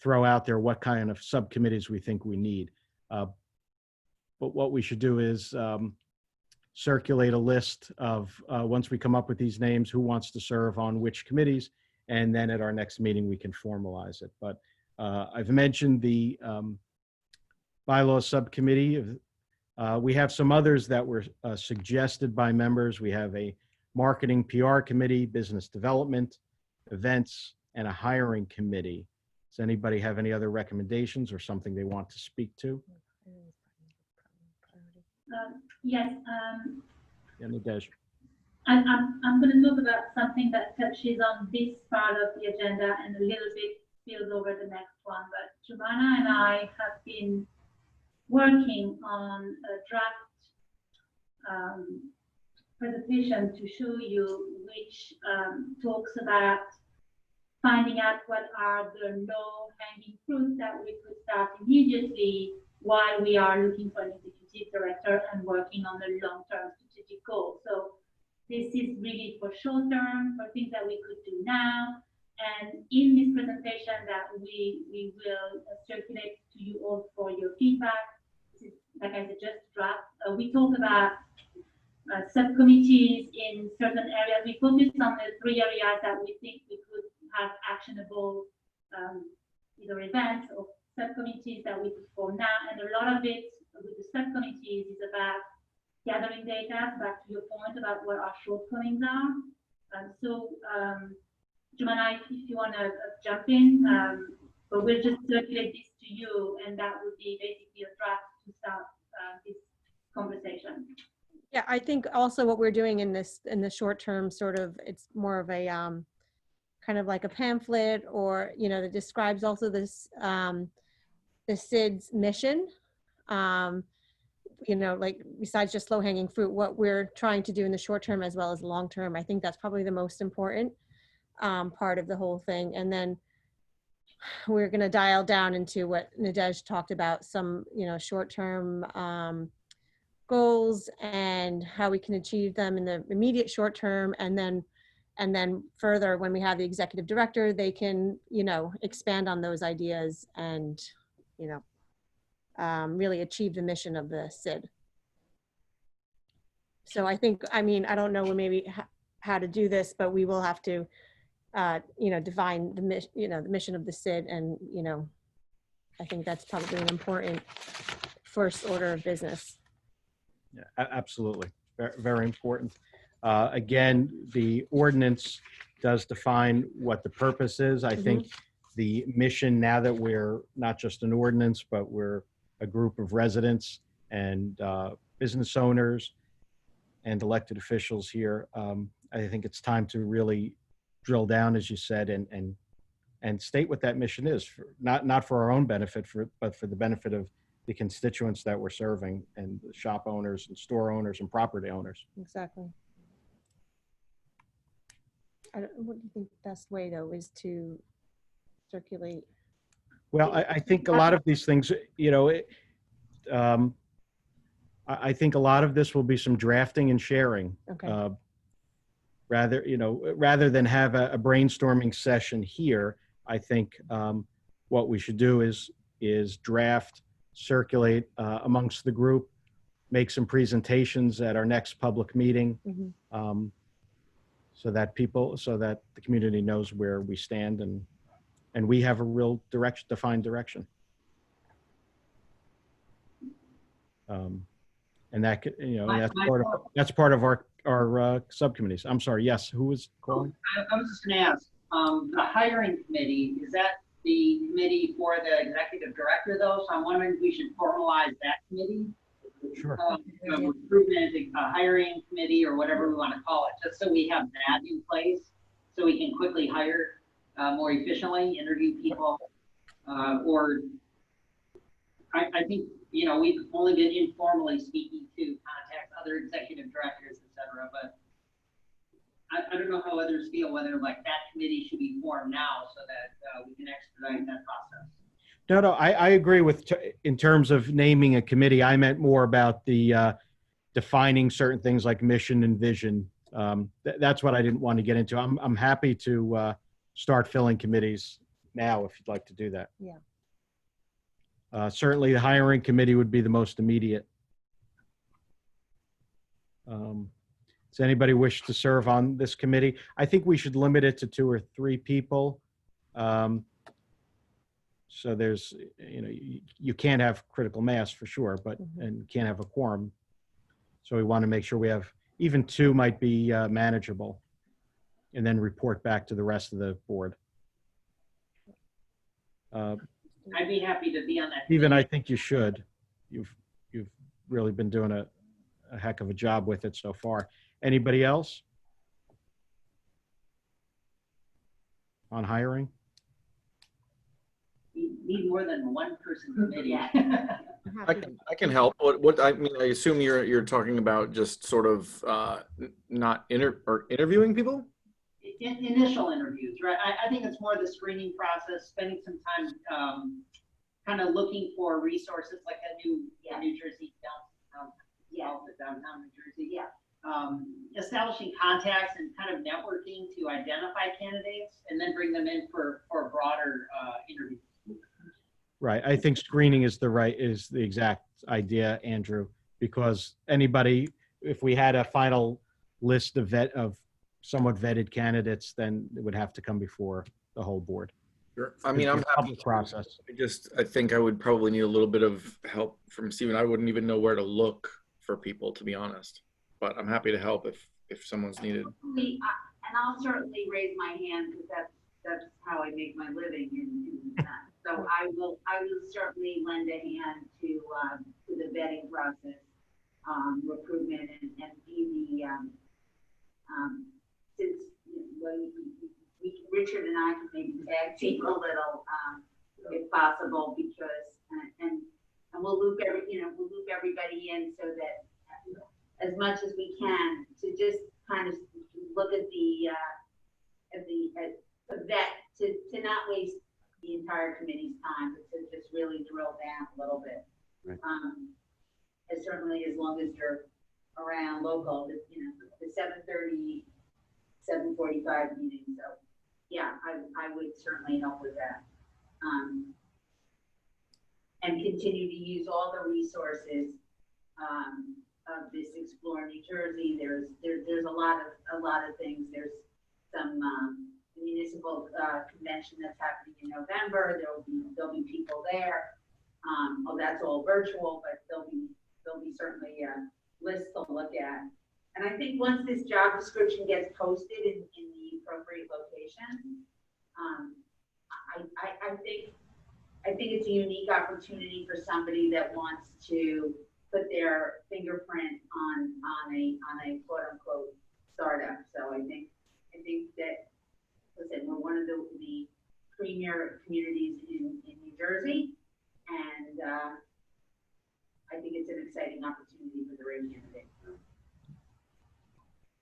throw out there what kind of subcommittees we think we need. But what we should do is circulate a list of, once we come up with these names, who wants to serve on which committees, and then at our next meeting, we can formalize it. But I've mentioned the bylaws subcommittee. We have some others that were suggested by members. We have a marketing PR committee, business development, events, and a hiring committee. Does anybody have any other recommendations or something they want to speak to? Yes, Yeah, Nadej. I'm going to talk about something that touches on this part of the agenda and a little bit spills over the next one. But Giovanna and I have been working on a draft presentation to show you, which talks about finding out what are the low-hanging fruits that we could start immediately while we are looking for an executive director and working on the long-term strategic goals. So this is really for short-term, for things that we could do now. And in this presentation that we will circulate to you all for your feedback, this is, like I said, just draft. We talk about subcommittees in certain areas. We focus on the 3 areas that we think we could have actionable either events or subcommittees that we could form now. And a lot of it with the subcommittees is about gathering data, back to your point about what our shortcomings are. Giovanna, if you want to jump in, but we'll just circulate this to you, and that would be basically a draft to start this conversation. Yeah, I think also what we're doing in the short term, sort of, it's more of a kind of like a pamphlet, or that describes also this the SID's mission. Like besides just low hanging fruit, what we're trying to do in the short term as well as long term. I think that's probably the most important part of the whole thing. And then we're going to dial down into what Nadej talked about, some short term goals and how we can achieve them in the immediate short term, and then further, when we have the executive director, they can expand on those ideas and really achieve the mission of the SID. So I think, I don't know maybe how to do this, but we will have to define the mission, the mission of the SID, and I think that's probably an important first order of business. Yeah, absolutely. Very important. Again, the ordinance does define what the purpose is. I think the mission, now that we're not just an ordinance, but we're a group of residents and business owners and elected officials here, I think it's time to really drill down, as you said, and state what that mission is, not for our own benefit, but for the benefit of the constituents that we're serving, and the shop owners and store owners and property owners. Exactly. What do you think the best way, though, is to circulate? Well, I think a lot of these things, I think a lot of this will be some drafting and sharing. Okay. Rather than have a brainstorming session here, I think what we should do is draft, circulate amongst the group, make some presentations at our next public meeting, so that the community knows where we stand, and we have a real defined direction. And that could, that's part of our subcommittees. I'm sorry. Yes. Who was calling? I was just going to ask, the hiring committee, is that the committee for the executive director though, so I'm wondering if we should formalize that committee. Sure. Recruitment, hiring committee, or whatever we want to call it, just so we have that in place, so we can quickly hire more efficiently, interview people, or I think, you know, we've only been informally speaking to contact other executive directors, et cetera, but I don't know how others feel, whether like that committee should be formed now so that we can expedite that process. No, I agree with, in terms of naming a committee, I meant more about the defining certain things like mission and vision. That's what I didn't want to get into. I'm happy to start filling committees now if you'd like to do that. Yeah. Certainly the hiring committee would be the most immediate. Does anybody wish to serve on this committee? I think we should limit it to 2 or 3 people. So there's, you know, you can't have critical mass for sure, but, and can't have a quorum. So we want to make sure we have, even 2 might be manageable, and then report back to the rest of the board. I'd be happy to be on that. Even I think you should. You've really been doing a heck of a job with it so far. Anybody else on hiring? We need more than 1 person committee. I can help. What I mean, I assume you're talking about just sort of not interviewing people. Initial interviews, right? I think it's more the screening process, spending some time kind of looking for resources like a New Jersey downtown New Jersey. Yeah. Establishing contacts and kind of networking to identify candidates and then bring them in for broader interviews. Right. I think screening is the exact idea, Andrew, because anybody, if we had a final list of somewhat vetted candidates, then it would have to come before the whole board. Sure. I mean, I'm happy. Process. I think I would probably need a little bit of help from Stephen. I wouldn't even know where to look for people, to be honest. But I'm happy to help if someone's needed. And I'll certainly raise my hand because that's how I make my living in that. So I will certainly lend a hand to the vetting process, recruitment, and be the since Richard and I can maybe tag team a little if possible, because and we'll loop everybody in so that as much as we can to just kind of look at the vet to not waste the entire committee's time, but to just really drill down a little bit. Right. And certainly as long as you're around local, the 7:30, 7:45 meeting. So yeah, I would certainly help with that. And continue to use all the resources of this Explore New Jersey. There's a lot of things. There's some municipal convention that's happening in November. There'll be people there. Well, that's all virtual, but there'll be certainly a list to look at. And I think once this job description gets posted in the appropriate location, I think it's a unique opportunity for somebody that wants to put their fingerprint on a quote unquote startup. So I think that, listen, we're one of the premier communities in New Jersey, and I think it's an exciting opportunity for the right candidate.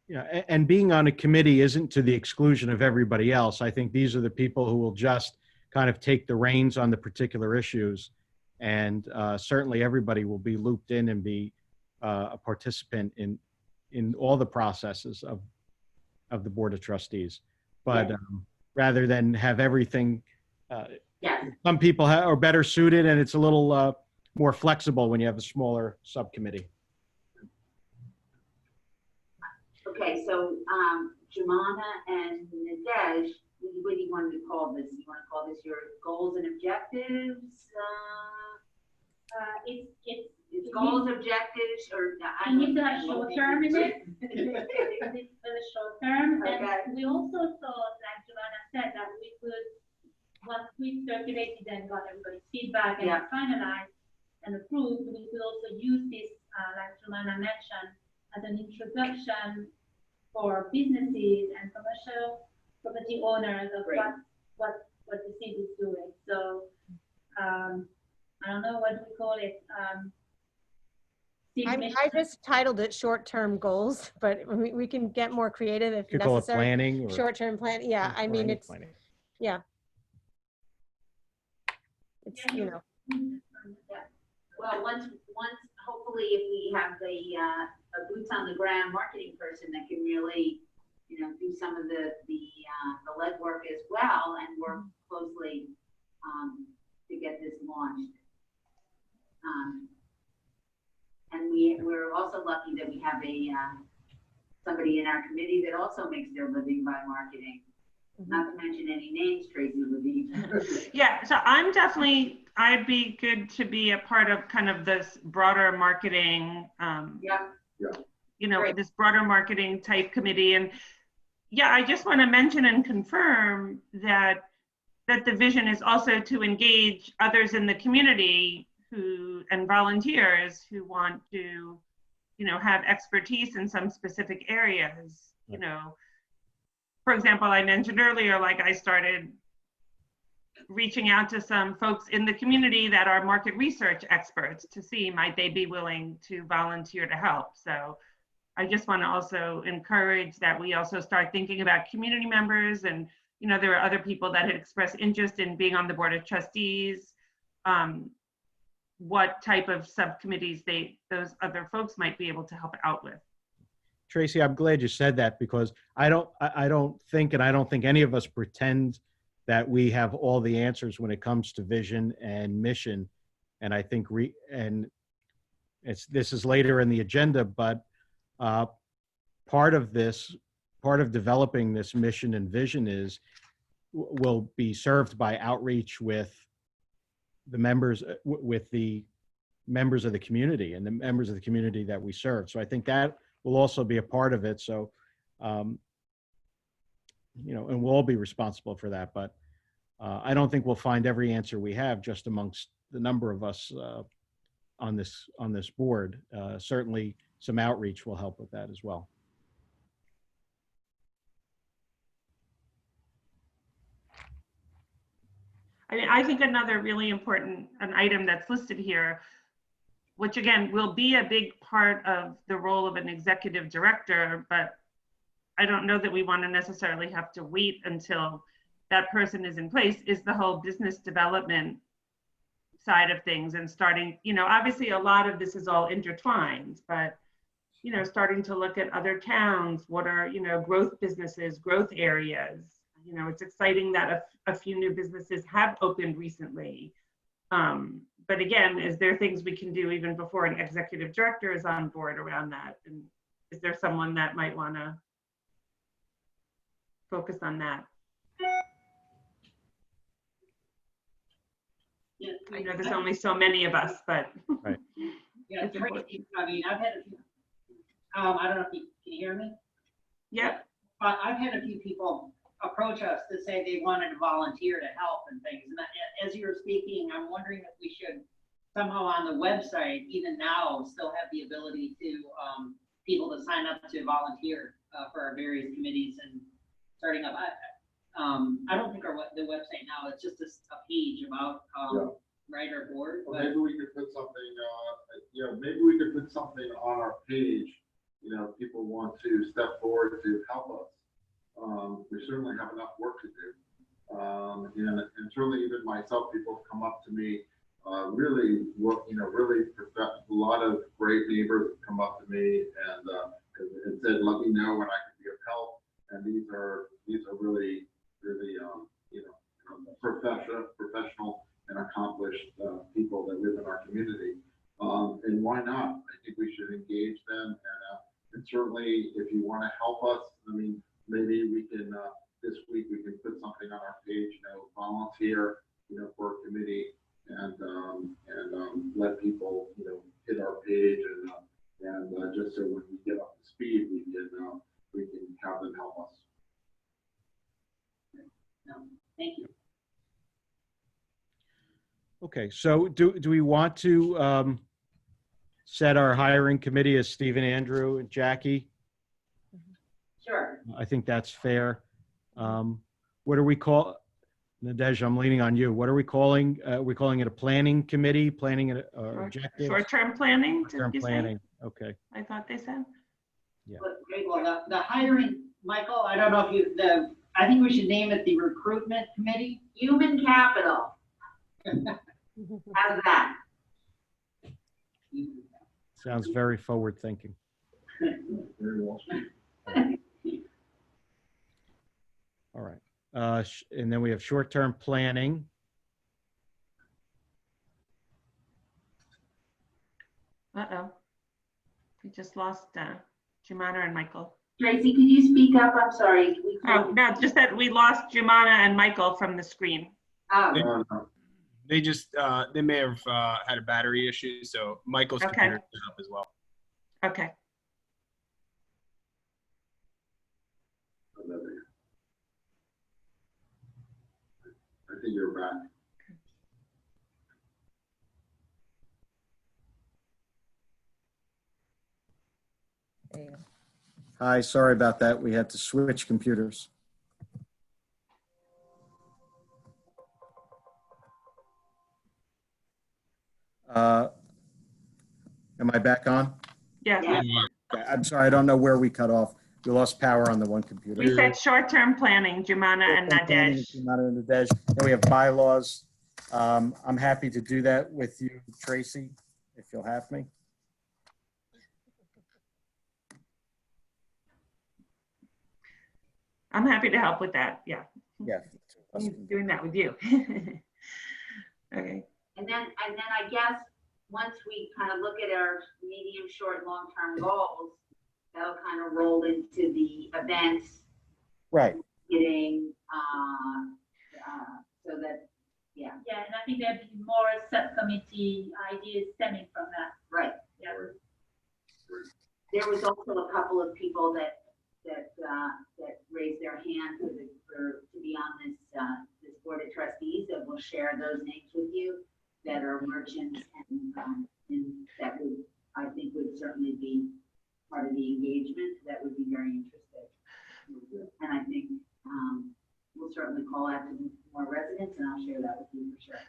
Yeah, and being on a committee isn't to the exclusion of everybody else. I think these are the people who will just kind of take the reins on the particular issues, and certainly everybody will be looped in and be a participant in all the processes of the Board of Trustees. But rather than have everything, some people are better suited, and it's a little more flexible when you have a smaller subcommittee. Okay, so Jumana and Nadej, what do you want to call this? You want to call this your goals and objectives? It's goals, objectives, or I need to have short term in it. It's for the short term. Okay. And we also thought, like Joanna said, that we could once we circulated and got everybody's feedback and Yeah. finalized and approved, we could also use this, like Jumana mentioned, as an introduction for businesses and commercial property owners of Great. what the city is doing. So, I don't know what we call it. City I mission. just titled it short-term goals, but we can get more creative if You could call it necessary. planning or. Short-term plan, yeah, I or mean, any it's, planning. yeah. It's, you know, Yeah. Well, once, hopefully if we have a boots on the ground marketing person that can really, you know, do some of the legwork as well and work closely, to get this launched. And we're also lucky that we have somebody in our committee that also makes their living by marketing. Not to mention any names, Tracy Levine. Yeah, so I'd be good to be a part of kind of this broader marketing, Yeah. you know, Great. this broader marketing type committee. And yeah, I just want to mention and confirm that the vision is also to engage others in the community and volunteers who want to, you know, have expertise in some specific areas, you know. For example, I mentioned earlier, like I started reaching out to some folks in the community that are market research experts to see might they be willing to volunteer to help. So I just want to also encourage that we also start thinking about community members. And, you know, there are other people that had expressed interest in being on the board of trustees. What type of subcommittees those other folks might be able to help out with. Tracy, I'm glad you said that because I don't think, and I don't think any of us pretend that we have all the answers when it comes to vision and mission. And I think this is later in the agenda, but part of developing this mission and vision will be served by outreach with the members of the community and the members of the community that we serve. So I think that will also be a part of it. So, you know, and we'll all be responsible for that. But I don't think we'll find every answer we have just amongst the number of us on this board. Certainly, some outreach will help with that as well. I mean, I think another really important item that's listed here, which again will be a big part of the role of an executive director, but I don't know that we want to necessarily have to wait until that person is in place, is the whole business development side of things and starting, you know, obviously a lot of this is all intertwined, but, you know, starting to look at other towns, what are, you know, growth businesses, growth areas. You know, it's exciting that a few new businesses have opened recently. But again, is there things we can do even before an executive director is on board around that? And is there someone that might want to focus on that? Yeah, I know there's only so many of us, but. Right. Yeah, Tracy, I mean, I've had a few, I don't know if you can hear me? Yep. I've had a few people approach us to say they wanted to volunteer to help and things. And as you were speaking, I'm wondering if we should somehow on the website, even now, still have the ability to people to sign up to volunteer for our various committees and starting up. I don't think the website now, it's just a page about right, our board. Well, maybe we could put something, maybe we could put something on our page. You know, if people want to step forward to help us. We certainly have enough work to do. And certainly even myself, people have come up to me, really, a lot of great neighbors have come up to me and said, let me know when I can be of help. And these are really, professional and accomplished people that live in our community. And why not? I think we should engage them. And certainly, if you want to help us, I mean, maybe we can this week we can put something on our page, volunteer, for a committee, and let people, hit our page and just so when we get up to speed, we can have them help us. No, thank you. Okay, so do we want to set our hiring committee as Stephen, Andrew, and Jackie? Sure. I think that's fair. What do we call, Nadej, I'm leaning on you. What are we calling? We're calling it a planning committee, planning objectives? Short-term planning, did Short-term you say? planning, okay. I thought they said. Well, the hiring, Michael, I don't know if I think we should name it the recruitment committee. Human capital. How's that? Sounds very forward thinking. Very well. All right. And then we have short-term planning. Uh-oh. We just lost Jumana and Michael. Tracy, could you speak up? I'm sorry. Oh, no, just that we lost Jumana and Michael from the screen. Oh, They just, they may have had a battery issue, so Michael's Okay. computer is up as well. Okay. I think you're back. Hi, sorry about that. We had to switch computers. Am I back on? Yes. Okay, I'm sorry, I don't know where we cut off. We lost power on the one computer. We said short-term planning, Jumana and Nadej. Nadej. Then we have bylaws. I'm happy to do that with you, Tracy, if you'll have me. I'm happy to help with that. Yeah. Yeah. I'm doing that with you. Okay. and then I guess once we kind of look at our medium, short, long-term goals, that'll kind of roll into the events, Right. getting, so that, yeah, Yeah, and I think there'll be more subcommittee ideas stemming from that. right. Yeah. There was also a couple of people that raised their hand to be on this board of trustees, and we'll share those names with you, that are merchants and that would, I think, would certainly be part of the engagement, that would be very interested. And I think we'll certainly call out to more residents, and I'll share that with you for sure.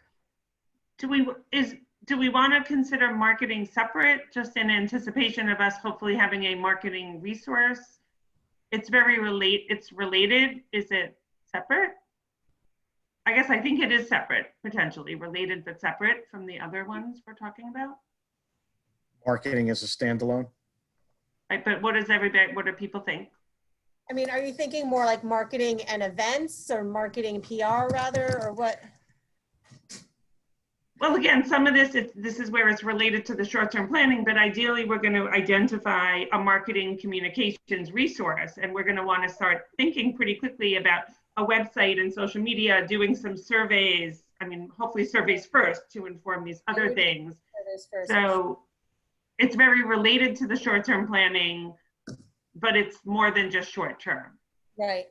Do we want to consider marketing separate, just in anticipation of us hopefully having a marketing resource? It's related. Is it separate? I guess I think it is separate, potentially related, but separate from the other ones we're talking about. Marketing as a standalone. Right, but what do people think? I mean, are you thinking more like marketing and events, or marketing PR rather, or what? Well, again, some of this is where it's related to the short-term planning, but ideally we're going to identify a marketing communications resource, and we're going to want to start thinking pretty quickly about a website and social media, doing some surveys. I mean, hopefully surveys first to inform these other things. So it's very related to the short-term planning, but it's more than just short-term. Right.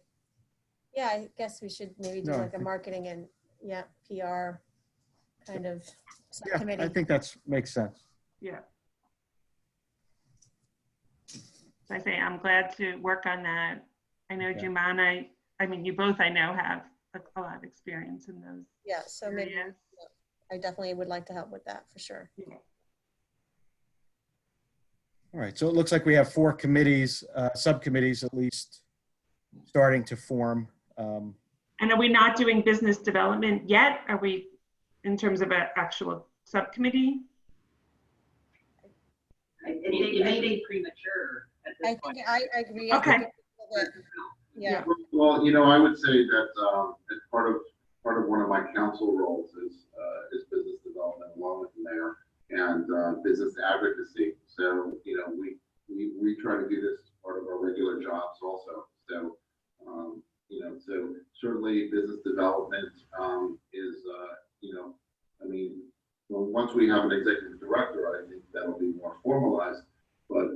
Yeah, I guess we should maybe do No, like a marketing and PR kind of Yeah, subcommittee. I think that makes sense. Yeah. So I say I'm glad to work on that. I know Okay. Jumana, I mean, you both I know have a lot of experience in those Yeah, so maybe areas. I definitely would like to help with that for sure. Yeah. All right, so it looks like we have 4 committees, subcommittees at least, starting to form. And are we not doing business development yet? Are we, in terms of an actual subcommittee? It may be premature at I this point. think I agree. Okay. I think yeah. Well, I would say that as part of one of my council roles is business development along with the mayor and business advocacy. So, we try to do this as part of our regular jobs also. So, so certainly business development is, once we have an executive director, I think that'll be more formalized. But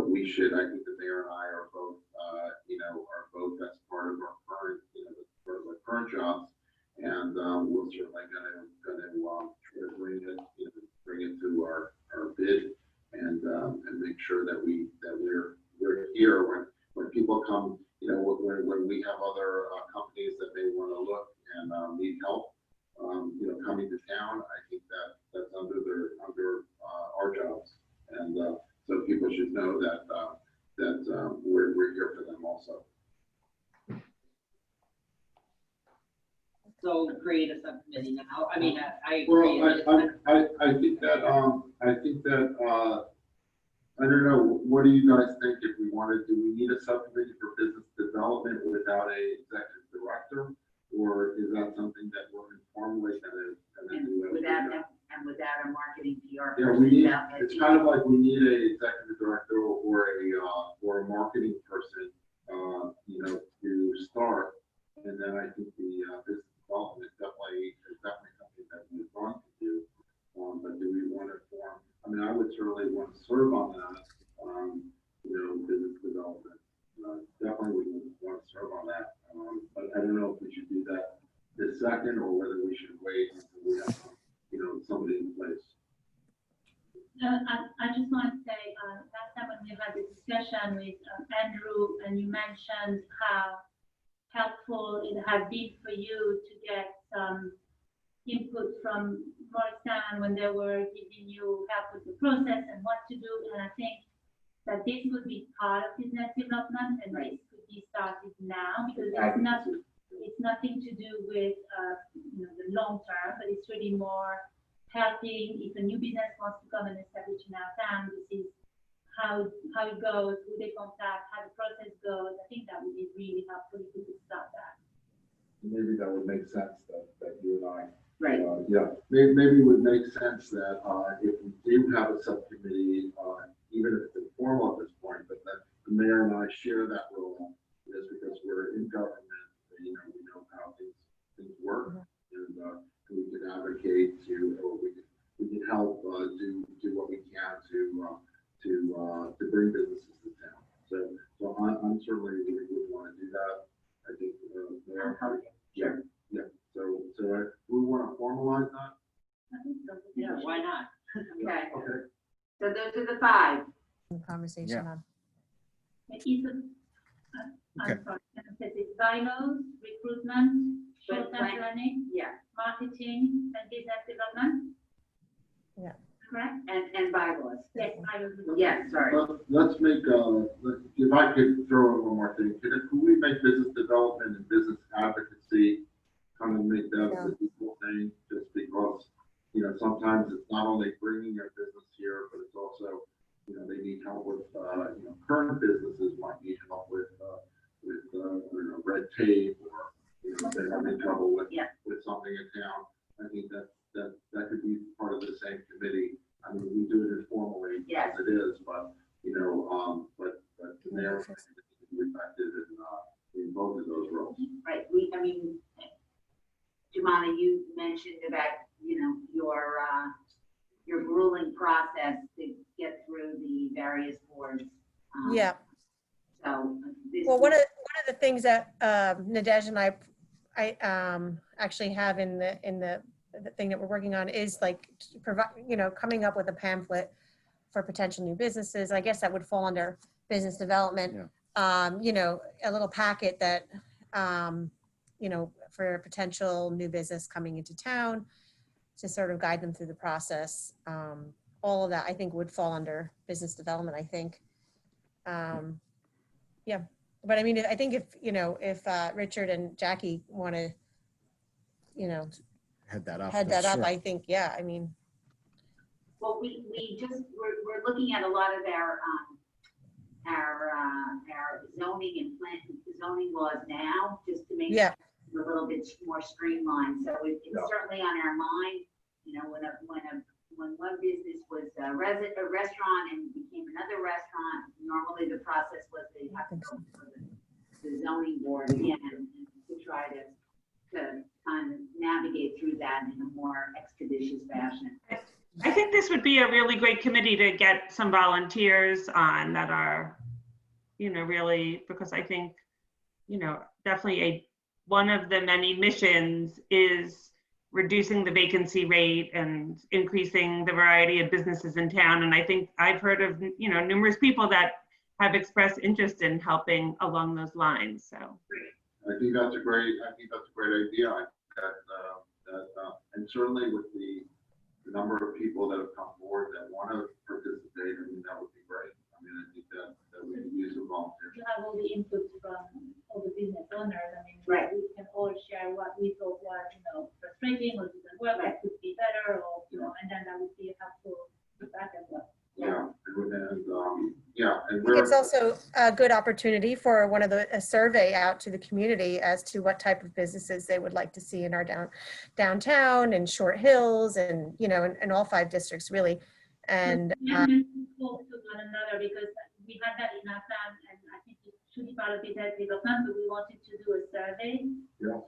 we should, I think the mayor and I are both, that's part of our current, part of our current jobs. And we're certainly going to coming to town, I think that's under our jobs. And so people should know that we're here for them also. So create a subcommittee now. I mean, I agree. Well, I think that I don't know. What do you guys think? If we wanted, do we need a subcommittee for business development without a executive director, or is that something that we're informally going to do? Without a marketing PR. Yeah, we need. It's kind of like we need a executive director or a marketing person, you know, to start, and then I think the business development is definitely something that we're going to do. But do we want to form? I mean, I would certainly want to serve on that. You know, business development. Definitely we want to serve on that. But I don't know if we should do that this second or whether we should wait until we have, you know, somebody in place. I just want to say, last time when we had the discussion with Andrew, and you mentioned how helpful it had been for you to get some input from Morristown when they were giving you help with the process and what to do. And I think that this would be part of business development, and this could be started now, because it's nothing to do with you know, the long term, but it's really more helping if a new business wants to come and establish in our town. This is how it goes, who they contact, how the process goes. I think that would be really helpful if we could start that. Maybe that would make sense that you and I. Right. Yeah, maybe it would make sense that if we do have a subcommittee, even if it's informal at this point, but that the mayor and I share that role, just because we're in government, you know, we know how things work, and we can advocate or we can help do what we can to bring businesses to town. So I'm certainly would want to do that. I think yeah. So we want to formalize that. I think so. Yeah, why not? Okay, Okay. so those are the 5. Conversation on. I'm sorry, it's bylaws, recruitment, But short-term when- planning, Yeah, marketing, and business development. Yeah. Correct? and bylaws. Yes, bylaws. Yeah, sorry. Let's make, if I could throw in one more thing, could we make business development and business advocacy kind of make that the equal thing, just because, you know, sometimes it's not only bringing a business here, but it's also, you know, they need help with, you know, current businesses might need help with you know, red tape, or, you know, they're having trouble with something in town. I think that could be part of the same committee. I mean, we do it informally as it is, but, you know, but the mayor can be effective in both of those roles. Right, I mean, Jumana, you mentioned about, you know, your grueling process to get through the various boards. Yeah. So this. Well, one of the things that Nadej and I actually have in the thing that we're working on is like provide, you know, coming up with a pamphlet for potential new businesses. I guess that would fall under business development. Yeah. You know, a little packet that you know, for a potential new business coming into town to sort of guide them through the process. All of that I think would fall under business development, I think. Yeah, but I mean, I think if, you know, if Richard and Jackie want to, you know, Head that up. I think, yeah, I mean. Well, we're looking at a lot of our zoning and zoning laws now, just to make it a little bit more streamlined. So it's certainly on our mind. You know, when one business was a restaurant and became another restaurant, normally the process was they have to go for the zoning board again and to try to kind of navigate through that in a more expeditious fashion. I think this would be a really great committee to get some volunteers on that are, you know, really, because I think, you know, definitely one of the many missions is reducing the vacancy rate and increasing the variety of businesses in town. And I think I've heard of, you know, numerous people that have expressed interest in helping along those lines. So I think that's a great idea. and certainly with the number of people that have come forward that want to participate, I mean, that would be great. I mean, I think that we could use a volunteer. To have all the inputs from all the business owners, I mean, Right. we can all share what we thought was, frustrating or didn't work, that could be better, or, and then that would be a helpful feedback as well. Yeah, and I think it's also a good opportunity for a survey out to the community as to what type of businesses they would like to see in our downtown and Short Hills and, in all 5 districts really. And Talk to one another, because we had that in our plan, and I think it should be part of the development, but we wanted to do a survey. Yeah.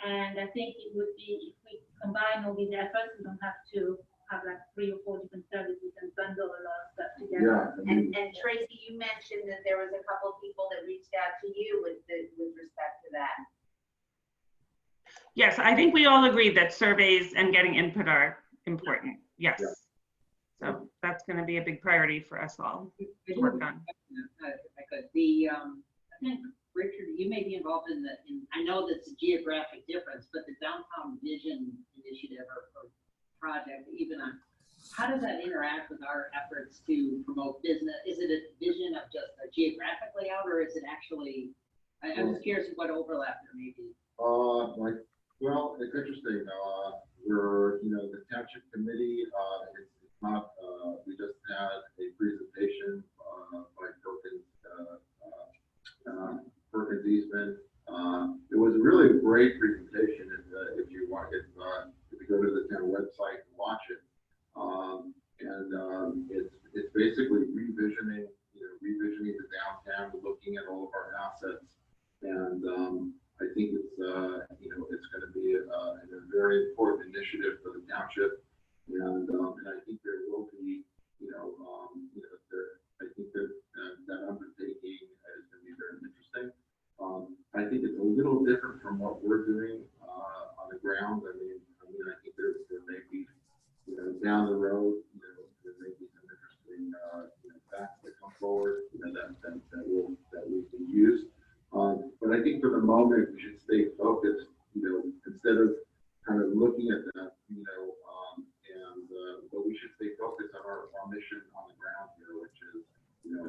And I think it would be, if we combine all these efforts, we don't have to have like 3 or 4 different services and bundle a lot of stuff together. yeah, I mean, And Tracy, you mentioned that there was a couple of people that reached out to you with respect to that. Yes, I think we all agree that surveys and getting input are important. Yes. Yeah. So that's going to be a big priority for us all to work on. If I could, I think, Richard, you may be involved in I know that's a geographic difference, but the Downtown Vision Initiative or project, even on, how does that interact with our efforts to promote business? Is it a vision of just a geographic layout, or is it actually, I'm just curious what overlap there may be. Well, it's interesting. We're, the township committee, it's not, we just had a presentation by Perkins Eastman. It was really a great presentation. If you want, if you go to the town website and watch it, it's basically revisioning the downtown, looking at all of our assets, and I think it's going to be a very important initiative for the township, and I think there will be, I think that undertaking is going to be very interesting. I think it's a little different from what we're doing on the ground. I mean, I think there may be, down the road, there may be some interesting facts that come forward, that we can use. But I think for the moment we should stay focused, instead of kind of looking at that, but we should stay focused on our mission on the ground here, which is,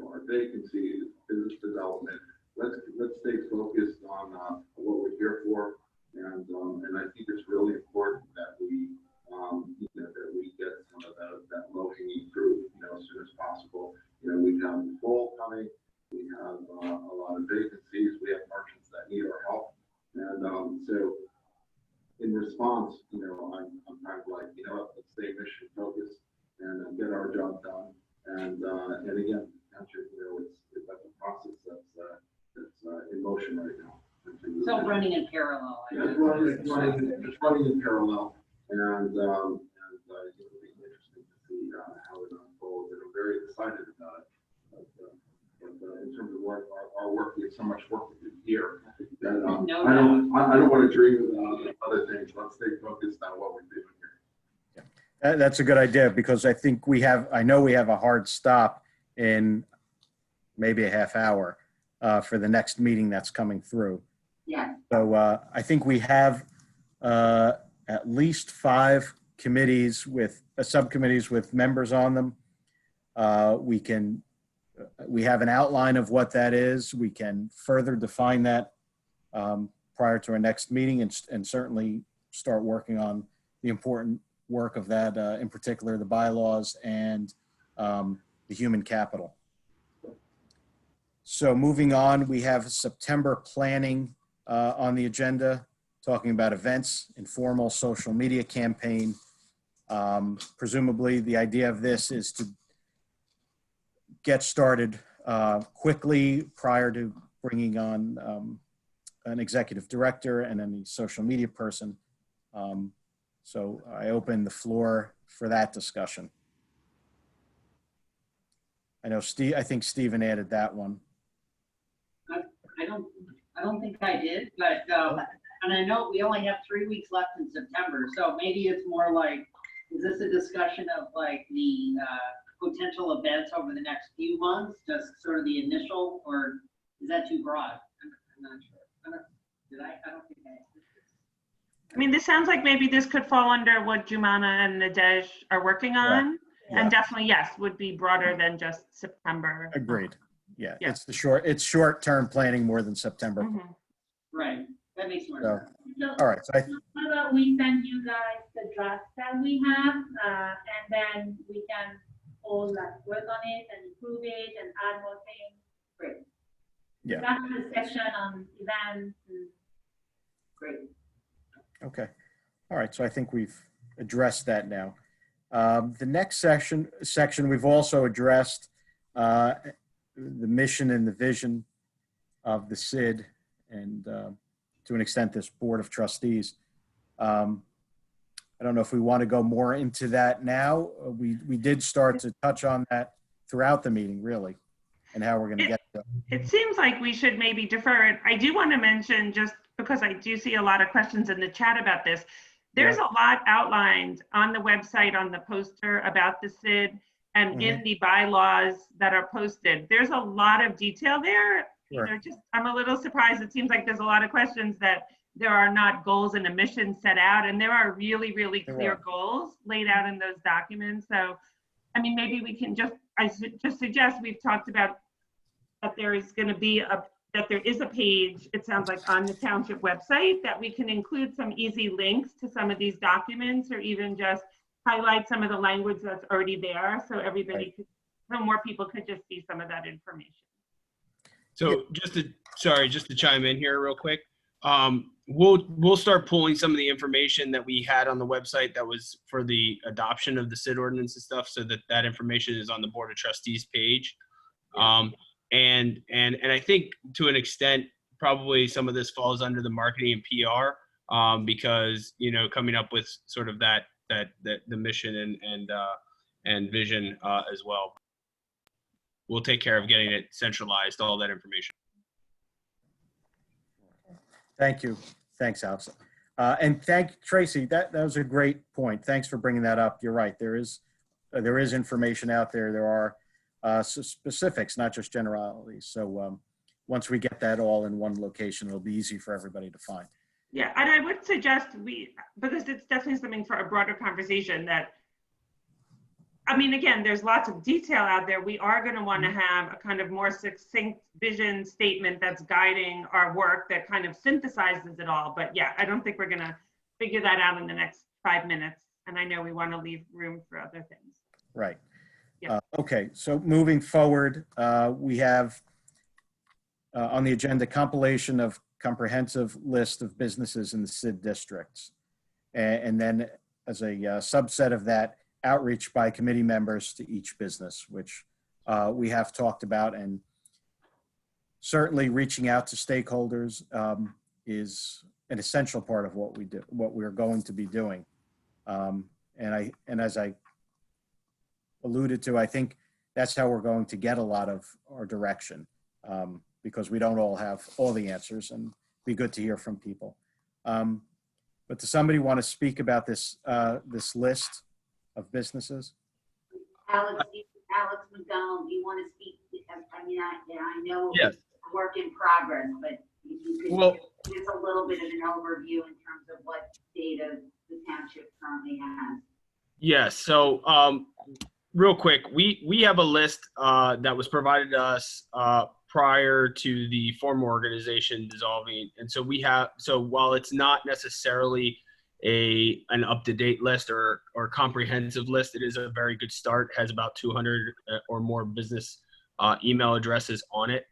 our vacancies, business development. Let's stay focused on what we're here for, and I think it's really important that we get some of that low-hanging fruit, as soon as possible. We have the fall coming, we have a lot of vacancies, we have merchants that need our help, and so in response, I'm kind of like, let's stay mission focused and get our job done, and again, township, it's like a process that's in motion right now. So running in parallel. Yeah, it's running in parallel, and it'll be interesting to see how it unfolds. And I'm very excited about it. But in terms of work, our work, we have so much work to do here. That, I don't want to dream about other things. Let's stay focused on what we're doing here. That's a good idea, because I know we have a hard stop in maybe a half hour for the next meeting that's coming through. Yeah. So I think we have at least 5 committees with subcommittees with members on them. We have an outline of what that is. We can further define that prior to our next meeting, and certainly start working on the important work of that, in particular the bylaws and the human capital. So moving on, we have September planning on the agenda, talking about events, informal social media campaign. Presumably the idea of this is to get started quickly prior to bringing on an executive director and then the social media person. So I open the floor for that discussion. I think Stephen added that one. I don't think I did, but, and I know we only have 3 weeks left in September, so maybe it's more like, is this a discussion of like the potential events over the next few months, just sort of the initial, or is that too broad? I'm not sure. I don't think I I mean, this sounds like maybe this could fall under what Jumana and Nadej are working on. Yeah. And definitely, yes, would be broader than just September. Agreed. Yeah, Yeah. it's short-term planning more than September. Mhm. Right, that makes more So, sense. So all right, so I, how about we send you guys the draft that we have, and then we can all like work on it and improve it and add more things. Great, Yeah. That's the section on events and great. okay. All right, so I think we've addressed that now. The next section we've also addressed the mission and the vision of the SID and to an extent this Board of Trustees. I don't know if we want to go more into that now. We did start to touch on that throughout the meeting, really, and how we're going to get to it. It seems like we should maybe defer it. I do want to mention, just because I do see a lot of questions in the chat about this, there's a lot outlined on the website, on the poster about the SID, and in the bylaws that are posted. There's a lot of detail there. Sure. You know, I'm a little surprised. It seems like there's a lot of questions that there are not goals and a mission set out, and there are really, really clear goals laid out in those documents. So, I mean, maybe we can just suggest, we've talked about that there is going to be that there is a page, it sounds like, on the township website that we can include some easy links to some of these documents, or even just highlight some of the language that's already there, so everybody could, so more people could just see some of that information. So just to chime in here real quick, we'll start pulling some of the information that we had on the website that was for the adoption of the SID ordinance and stuff, so that information is on the Board of Trustees page. And I think to an extent, probably some of this falls under the marketing and PR, because, you know, coming up with sort of the mission and vision as well. We'll take care of getting it centralized, all that information. Thank you. Thanks, Alex. And thank Tracy. That was a great point. Thanks for bringing that up. You're right. There is information out there. There are specifics, not just generalities. So once we get that all in one location, it'll be easy for everybody to find. Yeah, and I would suggest because it's definitely something for a broader conversation, that, I mean, again, there's lots of detail out there. We are going to want to have a kind of more succinct vision statement that's guiding our work, that kind of synthesizes it all. But yeah, I don't think we're going to figure that out in the next 5 minutes. And I know we want to leave room for other things. Right. Yeah. Okay, so moving forward, we have on the agenda compilation of comprehensive list of businesses in the SID districts. And then as a subset of that, outreach by committee members to each business, which we have talked about, and certainly reaching out to stakeholders is an essential part of what we do, what we're going to be doing. And as I alluded to, I think that's how we're going to get a lot of our direction, because we don't all have all the answers, and be good to hear from people. But does somebody want to speak about this this list of businesses? Alex McDonald, do you want to speak? I mean, I know Yes. it's a work in progress, but if you could give us a little bit of an overview in terms of what data the township currently has. Yes. So real quick, we have a list that was provided to us prior to the former organization dissolving. And so while it's not necessarily an up-to-date list or comprehensive list, it is a very good start. It has about 200 or more business email addresses on it.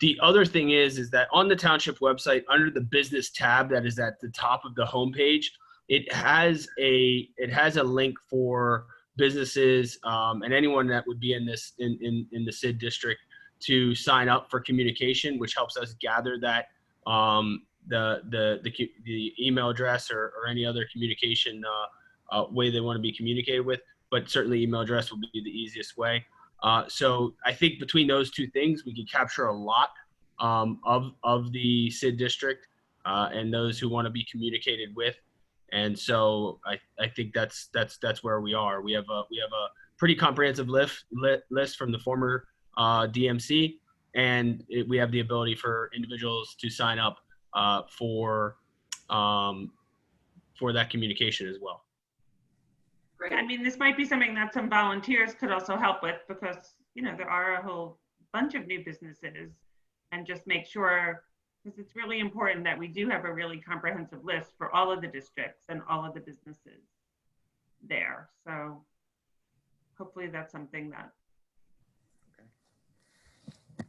The other thing is that on the township website, under the business tab that is at the top of the homepage, it has a link for businesses and anyone that would be in the SID district to sign up for communication, which helps us gather that the email address or any other communication way they want to be communicated with, but certainly email address will be the easiest way. So I think between those two things, we can capture a lot of the SID district and those who want to be communicated with. And so I think that's where we are. We have a pretty comprehensive list from the former DMC, and we have the ability for individuals to sign up for for that communication as well. Great. I mean, this might be something that some volunteers could also help with because, you know, there are a whole bunch of new businesses, and just make sure, because it's really important that we do have a really comprehensive list for all of the districts and all of the businesses there. So hopefully that's something that.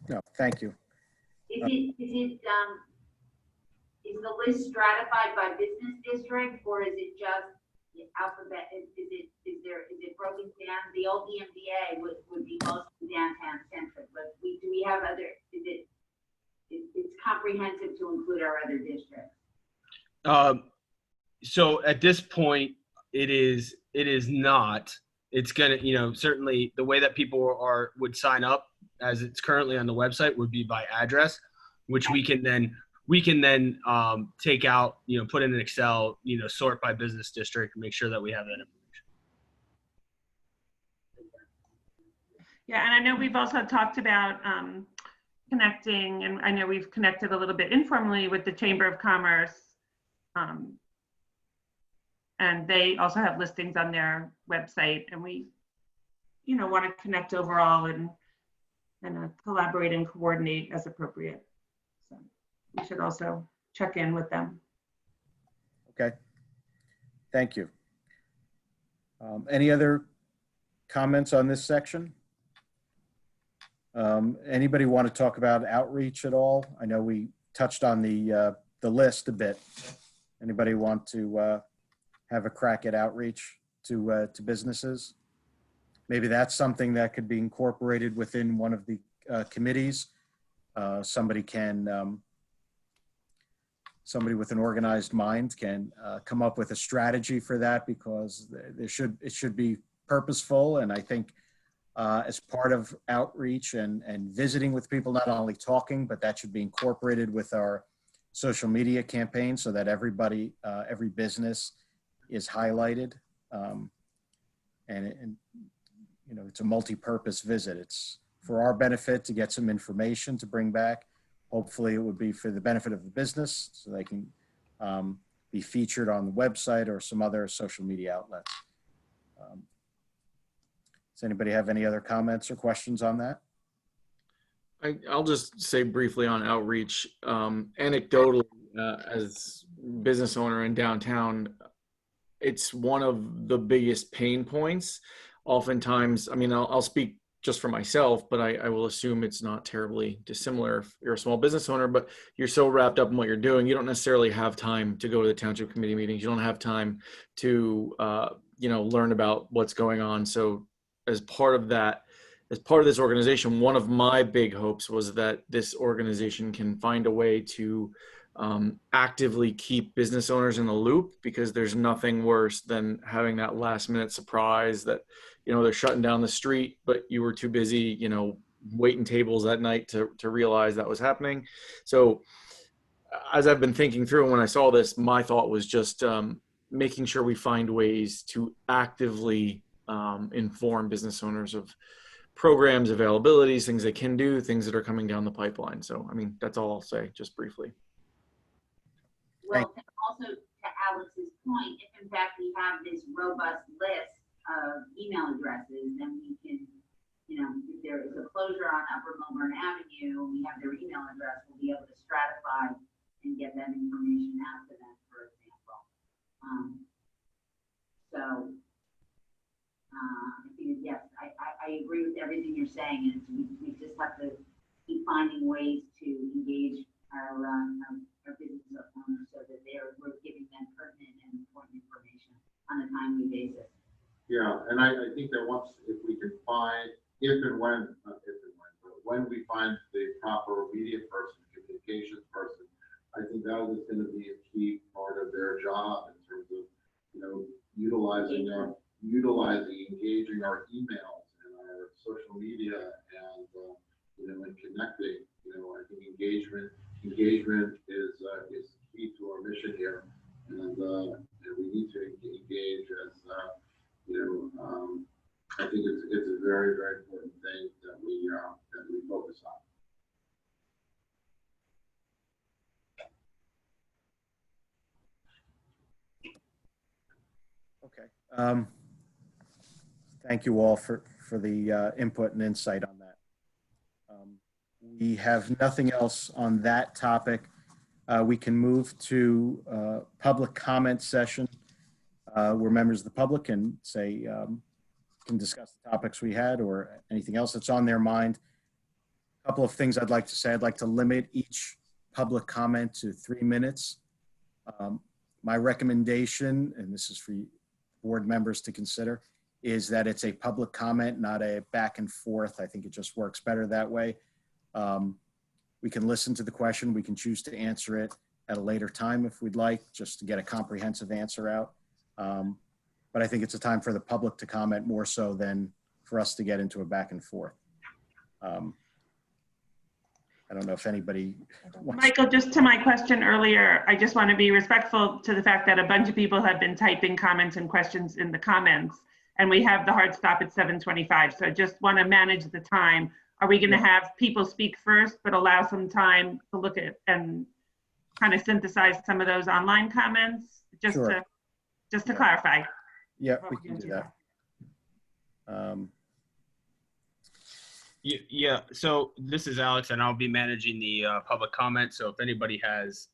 No, thank you. Is the list stratified by business district, or is it just alphabet? Is it broken down? The old EMDA would be mostly downtown centric, but do we have other? It's comprehensive to include our other districts. So at this point, it is not. It's gonna, you know, certainly the way that people would sign up as it's currently on the website would be by address, which we can then take out, you know, put in an Excel, you know, sort by business district and make sure that we have that information. Yeah, and I know we've also talked about connecting, and I know we've connected a little bit informally with the Chamber of Commerce. And they also have listings on their website, and we, you know, want to connect overall and collaborate and coordinate as appropriate. So we should also check in with them. Okay. Thank you. Any other comments on this section? Anybody want to talk about outreach at all? I know we touched on the list a bit. Anybody want to have a crack at outreach to businesses? Maybe that's something that could be incorporated within one of the committees. Somebody with an organized mind can come up with a strategy for that, because it should be purposeful. And I think as part of outreach and visiting with people, not only talking, but that should be incorporated with our social media campaign so that everybody, every business is highlighted. And you know, it's a multi-purpose visit. It's for our benefit to get some information to bring back. Hopefully it would be for the benefit of the business so they can be featured on the website or some other social media outlets. Does anybody have any other comments or questions on that? I'll just say briefly on outreach. Anecdotally, as business owner in downtown, it's one of the biggest pain points. Oftentimes, I mean, I'll speak just for myself, but I will assume it's not terribly dissimilar if you're a small business owner, but you're so wrapped up in what you're doing, you don't necessarily have time to go to the township committee meetings. You don't have time to, you know, learn about what's going on. So as part of this organization, one of my big hopes was that this organization can find a way to actively keep business owners in the loop, because there's nothing worse than having that last minute surprise that, you know, they're shutting down the street, but you were too busy, you know, waiting tables that night to realize that was happening. So as I've been thinking through, and when I saw this, my thought was just making sure we find ways to actively inform business owners of programs, availabilities, things they can do, things that are coming down the pipeline. So, I mean, that's all I'll say, just briefly. Well, also to Alex's point, if in fact we have this robust list of email addresses, then we can, you know, if there is a closure on Upper Millburn Avenue, we have their email address, we'll be able to stratify and get that information out to them, for example. I think, yes, I agree with everything you're saying, and we just have to keep finding ways to engage our business owners so that we're giving them pertinent and important information on a timely basis. Yeah, and I think that if we can find, when we find the proper media person, communications person, I think that is going to be a key part of their job in terms of, you know, utilizing, engaging our emails and our social media, and you know, and connecting. You know, I think engagement is key to our mission here, and we need to engage as you know. I think it's a very, very important thing that we focus on. Okay. Thank you all for the input and insight on that. We have nothing else on that topic. We can move to public comment session where members of the public can say, can discuss the topics we had or anything else that's on their mind. A couple of things I'd like to say. I'd like to limit each public comment to 3 minutes. My recommendation, and this is for board members to consider, is that it's a public comment, not a back and forth. I think it just works better that way. We can listen to the question. We can choose to answer it at a later time if we'd like, just to get a comprehensive answer out. But I think it's a time for the public to comment more so than for us to get into a back and forth. I don't know if anybody wants. Michael, just to my question earlier, I just want to be respectful to the fact that a bunch of people have been typing comments and questions in the comments, and we have the hard stop at 7:25. So I just want to manage the time. Are we going to have people speak first, but allow some time to look at and kind of synthesize some of those online comments? Just Sure. to clarify. Yeah, we can do that. Yeah, so this is Alex, and I'll be managing the public comment. So if anybody has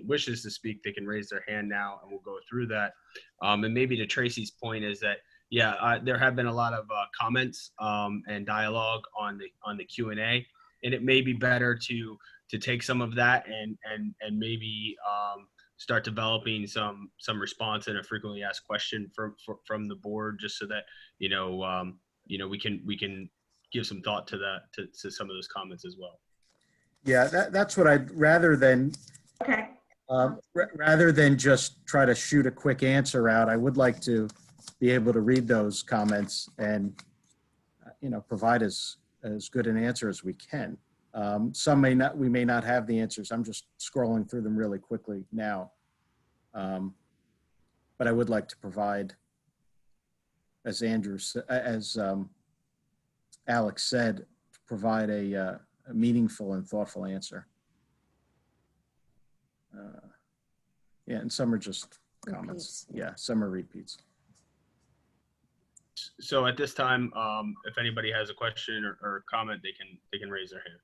wishes to speak, they can raise their hand now, and we'll go through that. And maybe to Tracy's point is that, yeah, there have been a lot of comments and dialogue on the Q&A, and it may be better to take some of that and maybe start developing some response and a frequently asked question from the board, just so that we can give some thought to that, to some of those comments as well. Yeah, that's what I'd rather than. Okay. Rather than just try to shoot a quick answer out, I would like to be able to read those comments and, provide as good an answer as we can. Some we may not have the answers. I'm just scrolling through them really quickly now. But I would like to provide, as Alex said, to provide a meaningful and thoughtful answer. Yeah, and some are just comments. Repeats. Yeah, some are repeats. So at this time, if anybody has a question or comment, they can raise their hand.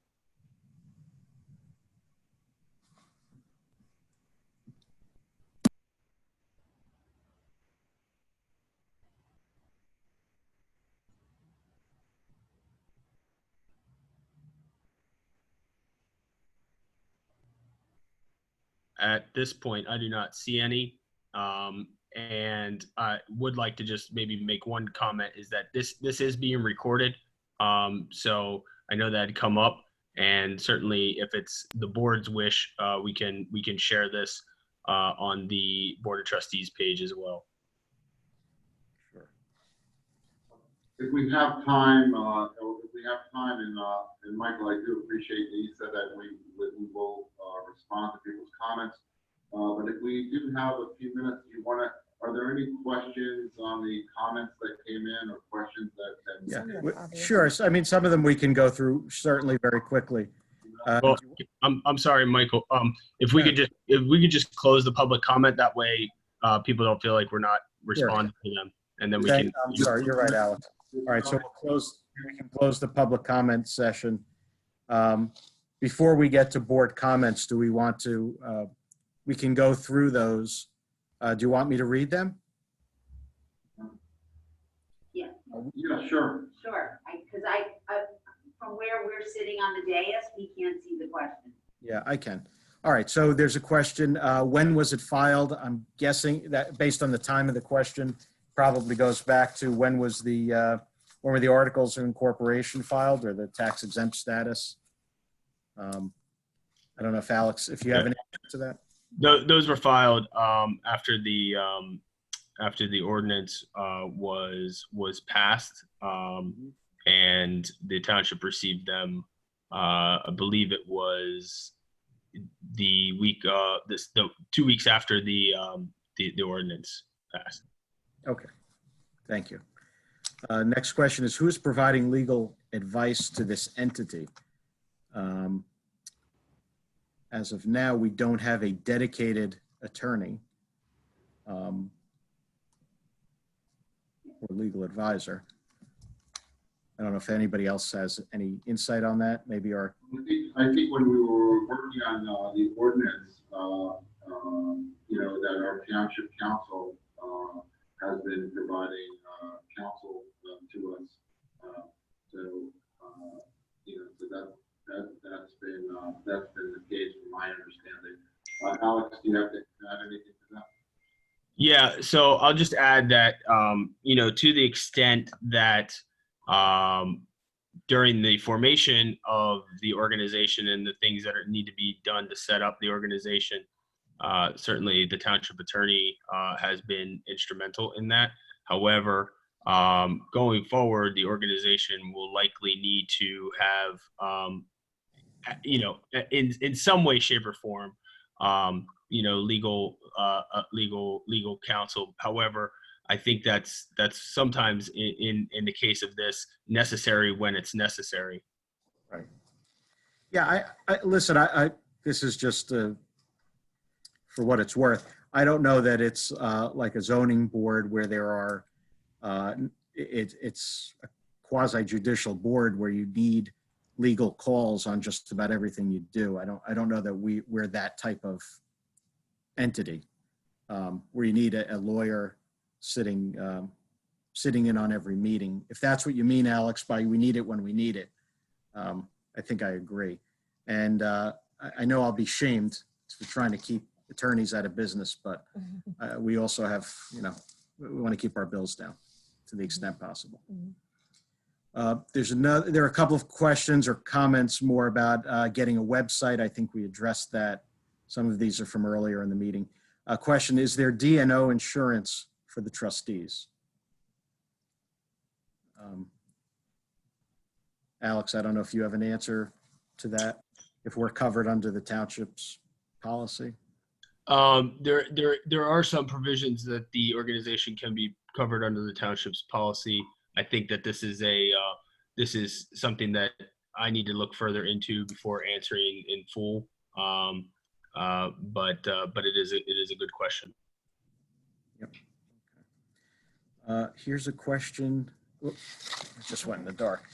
At this point, I do not see any. And I would like to just maybe make one comment, is that this is being recorded. So I know that had come up, and certainly if it's the board's wish, we can share this on the Board of Trustees page as well. Sure. If we have time, and Michael, I do appreciate that you said that we will respond to people's comments. But if we do have a few minutes, are there any questions on the comments that came in, or questions that? Yeah, sure. I mean, some of them we can go through certainly very quickly. Well, I'm sorry, Michael. If we could just close the public comment, that way people don't feel like we're not responding to them, and then we can. I'm sorry, you're right, Alex. All right, so we can close the public comment session. Before we get to board comments, do we want to? We can go through those. Do you want me to read them? Yeah. Yeah, sure. Sure, because I from where we're sitting on the dais, we can't see the question. Yeah, I can. All right, so there's a question. When was it filed? I'm guessing that based on the time of the question, probably goes back to when were the articles of incorporation filed, or the tax exempt status? I don't know if Alex, if you have an answer to that. Those were filed after the ordinance was passed, and the township received them. I believe it was the week 2 weeks after the ordinance passed. Okay, thank you. Next question is, who is providing legal advice to this entity? As of now, we don't have a dedicated attorney. or legal advisor. I don't know if anybody else has any insight on that. Maybe our, I think when we were working on the ordinance, that our township council has been providing counsel to us. So that's been the case from my understanding. Alex, do you have to add anything to that? Yeah, so I'll just add that, to the extent that during the formation of the organization and the things that need to be done to set up the organization, certainly the township attorney has been instrumental in that. However, going forward, the organization will likely need to have, in some way, shape, or form, legal counsel. However, I think that's sometimes in the case of this necessary when it's necessary. right. Yeah, I listen, this is just for what it's worth. I don't know that it's like a zoning board where there are, it's a quasi judicial board where you need legal calls on just about everything you do. I don't know that we're that type of entity where you need a lawyer sitting in on every meeting. If that's what you mean, Alex, by we need it when we need it, I think I agree. And I know I'll be shamed for trying to keep attorneys out of business, but we also have, we want to keep our bills down to the extent possible. There are a couple of questions or comments more about getting a website. I think we addressed that. Some of these are from earlier in the meeting. Question, is there D&O insurance for the trustees? Alex, I don't know if you have an answer to that, if we're covered under the township's policy. There are some provisions that the organization can be covered under the township's policy. I think that this is something that I need to look further into before answering in full. But it is a good question. Yep. Here's a question. Whoop, I just went in the dark.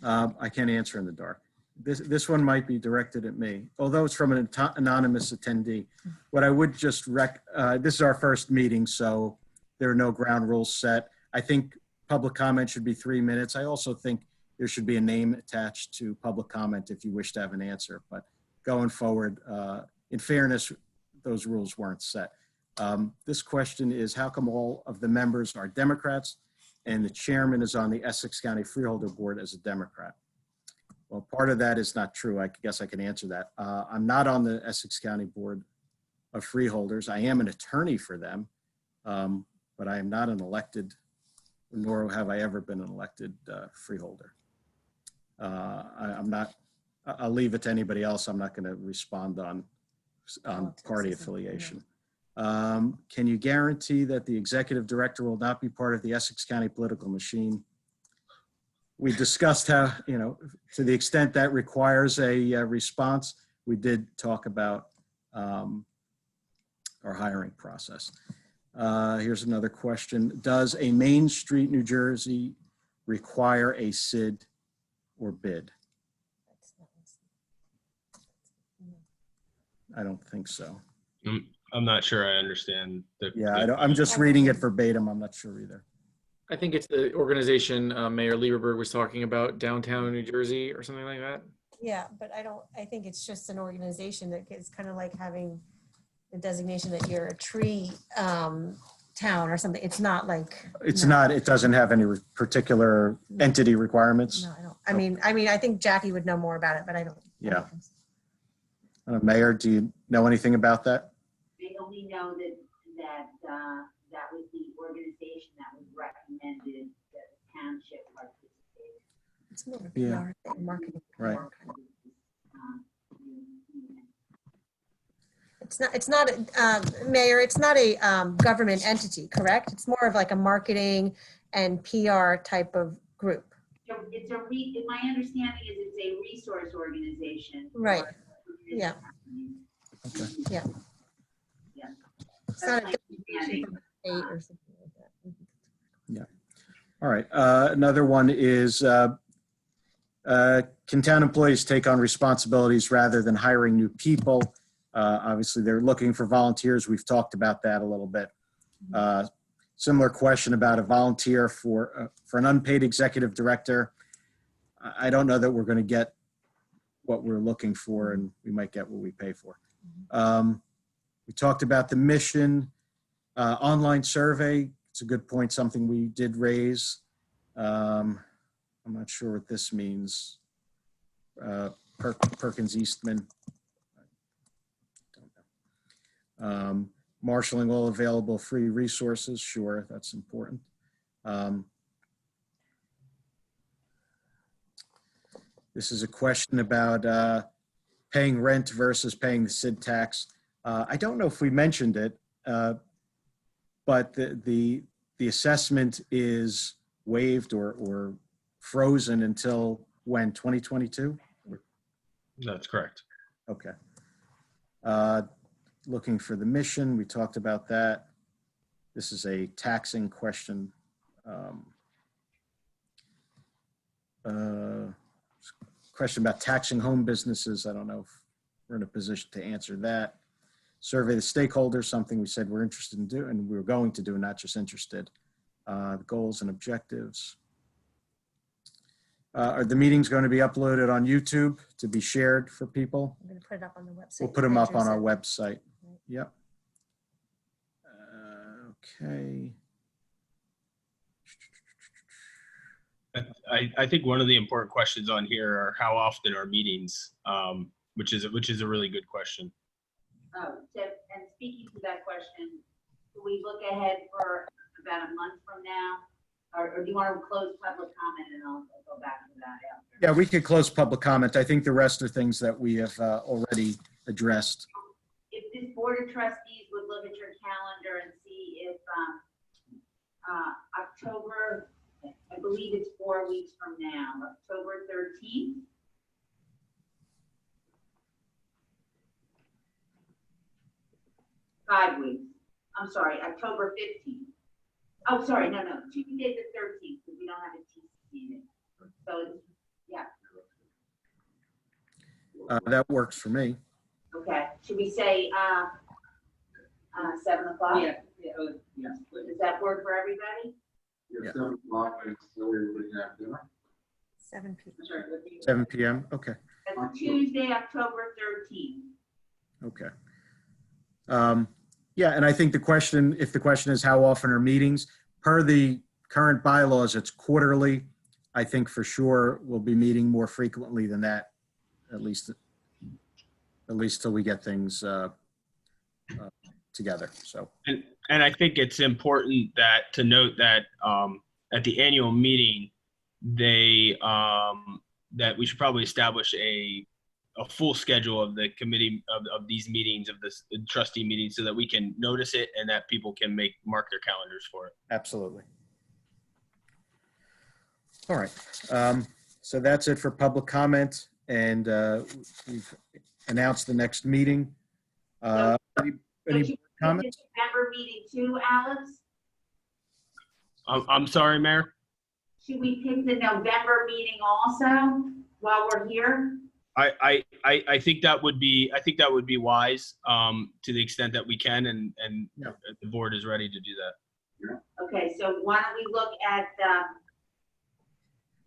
I can't answer in the dark. This one might be directed at me, although it's from an anonymous attendee. What I would just this is our first meeting, so there are no ground rules set. I think public comment should be 3 minutes. I also think there should be a name attached to public comment if you wish to have an answer. But going forward, in fairness, those rules weren't set. This question is, how come all of the members are Democrats and the chairman is on the Essex County Freeholder Board as a Democrat? Well, part of that is not true. I guess I can answer that. I'm not on the Essex County Board of Freeholders. I am an attorney for them, but I am not an elected, nor have I ever been an elected freeholder. I'm not, I'll leave it to anybody else. I'm not going to respond on party affiliation. Can you guarantee that the executive director will not be part of the Essex County political machine? We discussed how, to the extent that requires a response, we did talk about our hiring process. Here's another question. Does a Main Street, New Jersey require a SID or bid? I don't think so. I'm not sure I understand. I'm just reading it verbatim. I'm not sure either. I think it's the organization Mayor Lieberberg was talking about, downtown New Jersey or something like that. Yeah, but I think it's just an organization that is kind of like having the designation that you're a tree town or something. It's not like. It doesn't have any particular entity requirements. No, I don't. I mean, I think Jackie would know more about it, but I don't. Yeah. Mayor, do you know anything about that? I only know that was the organization that was recommended that the township participate. It's more of a PR thing, marketing. Right. It's not, Mayor, it's not a government entity, correct? It's more of like a marketing and PR type of group. My understanding is it's a resource organization. Right. Yeah. Okay. Yeah. Yeah. It's not a state or something like that. Yeah. All right. Another one is, can town employees take on responsibilities rather than hiring new people? Obviously, they're looking for volunteers. We've talked about that a little bit. Similar question about a volunteer for an unpaid executive director. I don't know that we're going to get what we're looking for, and we might get what we pay for. We talked about the mission, online survey. It's a good point, something we did raise. I'm not sure what this means. Perkins Eastman. Don't know. Marshaling all available free resources. Sure, that's important. This is a question about paying rent versus paying the SID tax. I don't know if we mentioned it, but the assessment is waived or frozen until when, 2022? That's correct. Okay. Looking for the mission, we talked about that. This is a taxing question. Question about taxing home businesses. I don't know if we're in a position to answer that. Survey the stakeholders, something we said we're interested in doing, and we're going to do, not just interested. The goals and objectives. Are the meetings going to be uploaded on YouTube to be shared for people? I'm going to put it up on the website. We'll put them up on our website. Yep. Okay. I think one of the important questions on here are how often are meetings, which is a really good question. Oh, and speaking to that question, do we look ahead for about a month from now? Or do you want to close public comment and I'll go back to that after? Yeah, we could close public comment. I think the rest are things that we have already addressed. If this board of trustees would look at your calendar and see if October, I believe it's 4 weeks from now, October 13th. I'm sorry, October 15th. Oh, sorry, no, Tuesday the 13th, because we don't have a TC meeting. So it's, yeah. That works for me. Okay, should we say 7 o'clock? Yeah. Does that work for everybody? Yeah. 7 o'clock, and so everybody can have dinner. 7 p.m. I'm sorry, what do you- 7 p.m. Okay. That's Tuesday, October 13th. Okay. Yeah, and I think if the question is how often are meetings, per the current bylaws, it's quarterly. I think for sure we'll be meeting more frequently than that, at least till we get things together. So. And I think it's important to note that at the annual meeting, that we should probably establish a full schedule of the committee of these meetings, of this trustee meetings, so that we can notice it and that people can mark their calendars for it. Absolutely. All right. So that's it for public comment, and we've announced the next meeting. Any comments? November meeting too, Alex? I'm sorry, Mayor. Should we pick the November meeting also while we're here? I think that would be wise to the extent that we can, and Yeah. the board is ready to do that. Okay, so why don't we look at,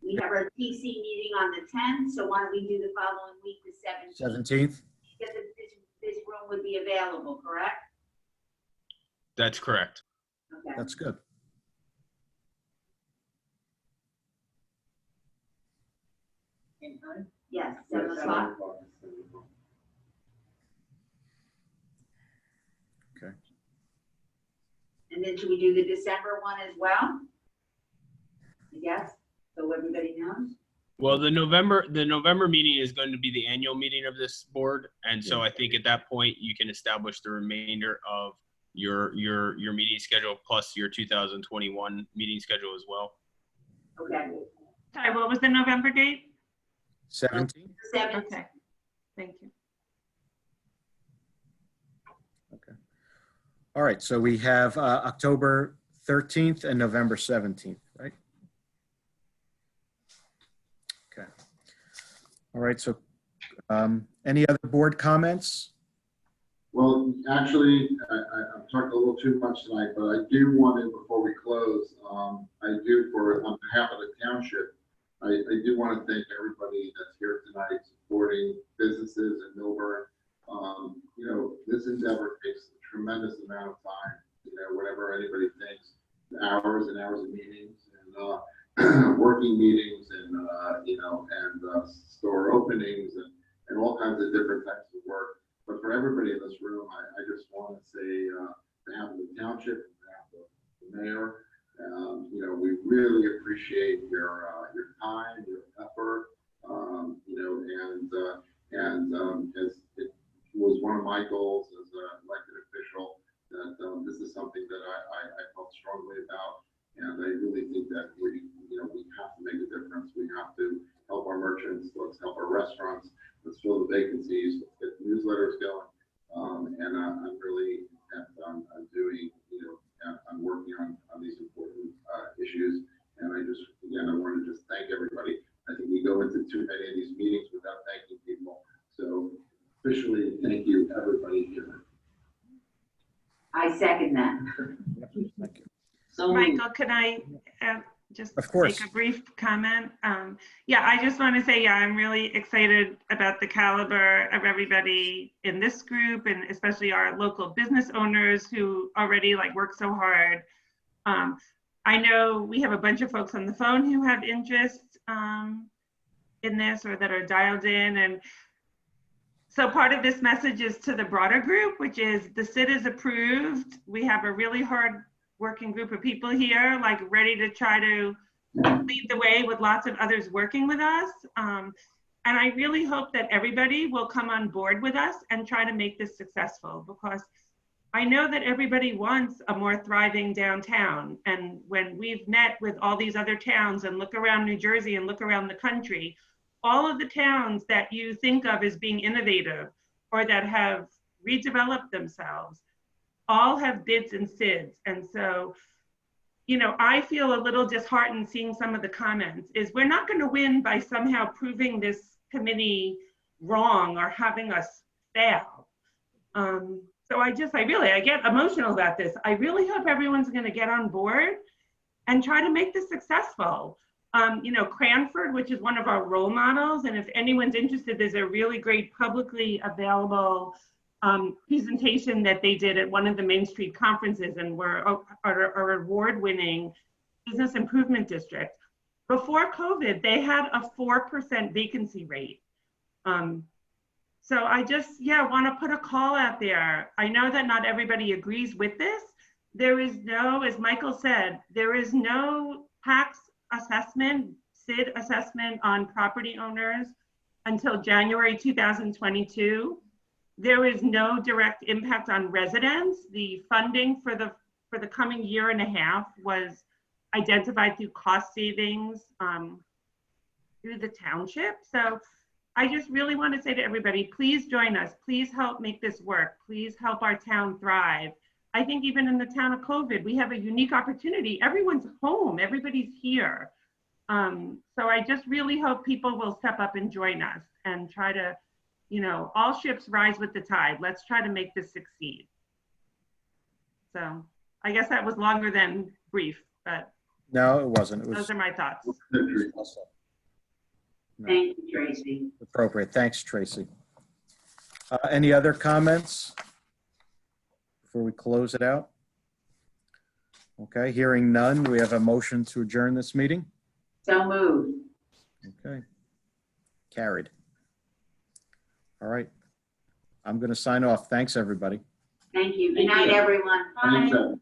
we have our TC meeting on the 10th, so why don't we do the following week, the 17th? 17th? Because this room would be available, correct? That's correct. Okay. That's good. Same time? Yes, 7 o'clock. Okay. And then should we do the December one as well? I guess, so everybody knows. Well, the November meeting is going to be the annual meeting of this board, and so I think at that point you can establish the remainder of your meeting schedule plus your 2021 meeting schedule as well. Okay. Sorry, what was the November date? 17th? 7th. Okay, thank you. Okay. All right, so we have October 13th and November 17th, right? All right, so any other board comments? Well, actually, I'm talking a little too much tonight, but I do want to, before we close, on behalf of the township, I do want to thank everybody that's here tonight supporting businesses in Millburn. This endeavor takes a tremendous amount of time, whatever anybody thinks, hours and hours of meetings and working meetings and, store openings and all kinds of different types of work. But for everybody in this room, I just want to say, on behalf of the township, on behalf of the mayor, we really appreciate your time, your effort, as it was one of my goals as an elected official, that this is something that I felt strongly about, and I really think that we have to make a difference. We have to help our merchants, let's help our restaurants, let's fill the vacancies, let's get newsletters going, and I'm really I'm doing, I'm working on these important issues, and I want to just thank everybody. I think we go into too many of these meetings without thanking people, so officially thank you everybody here. I second that. Thank you. So Michael, can I just Of course. make a brief comment? I just want to say, I'm really excited about the caliber of everybody in this group, and especially our local business owners who already work so hard. I know we have a bunch of folks on the phone who have interest in this or that are dialed in. And so part of this message is to the broader group, which is the SID is approved. We have a really hard working group of people here, ready to try to lead the way with lots of others working with us. And I really hope that everybody will come on board with us and try to make this successful, because I know that everybody wants a more thriving downtown. And when we've met with all these other towns and look around New Jersey and look around the country, all of the towns that you think of as being innovative or that have redeveloped themselves all have bids and SIDs. And so, I feel a little disheartened seeing some of the comments. We're not going to win by somehow proving this committee wrong or having us fail. So I get emotional about this. I really hope everyone's going to get on board and try to make this successful. Cranford, which is one of our role models, and if anyone's interested, there's a really great publicly available presentation that they did at one of the Main Street conferences, and we're our award-winning business improvement district. Before COVID, they had a 4% vacancy rate. So I just, want to put a call out there. I know that not everybody agrees with this. There is no, as Michael said, there is no tax assessment, SID assessment on property owners until January 2022. There is no direct impact on residents. The funding for the coming year and a half was identified through cost savings through the township. So I just really want to say to everybody, please join us. Please help make this work. Please help our town thrive. I think even in the town of COVID, we have a unique opportunity. Everyone's home, everybody's here. So I just really hope people will step up and join us and try to, all ships rise with the tide. Let's try to make this succeed. So I guess that was longer than brief, but No, it wasn't. It was those are my thoughts. thank you, Tracy. appropriate. Thanks, Tracy. Any other comments before we close it out? Okay, hearing none, we have a motion to adjourn this meeting. So moved. Okay, carried. All right, I'm going to sign off. Thanks, everybody. Thank you. Good night, everyone. Thanks, everyone.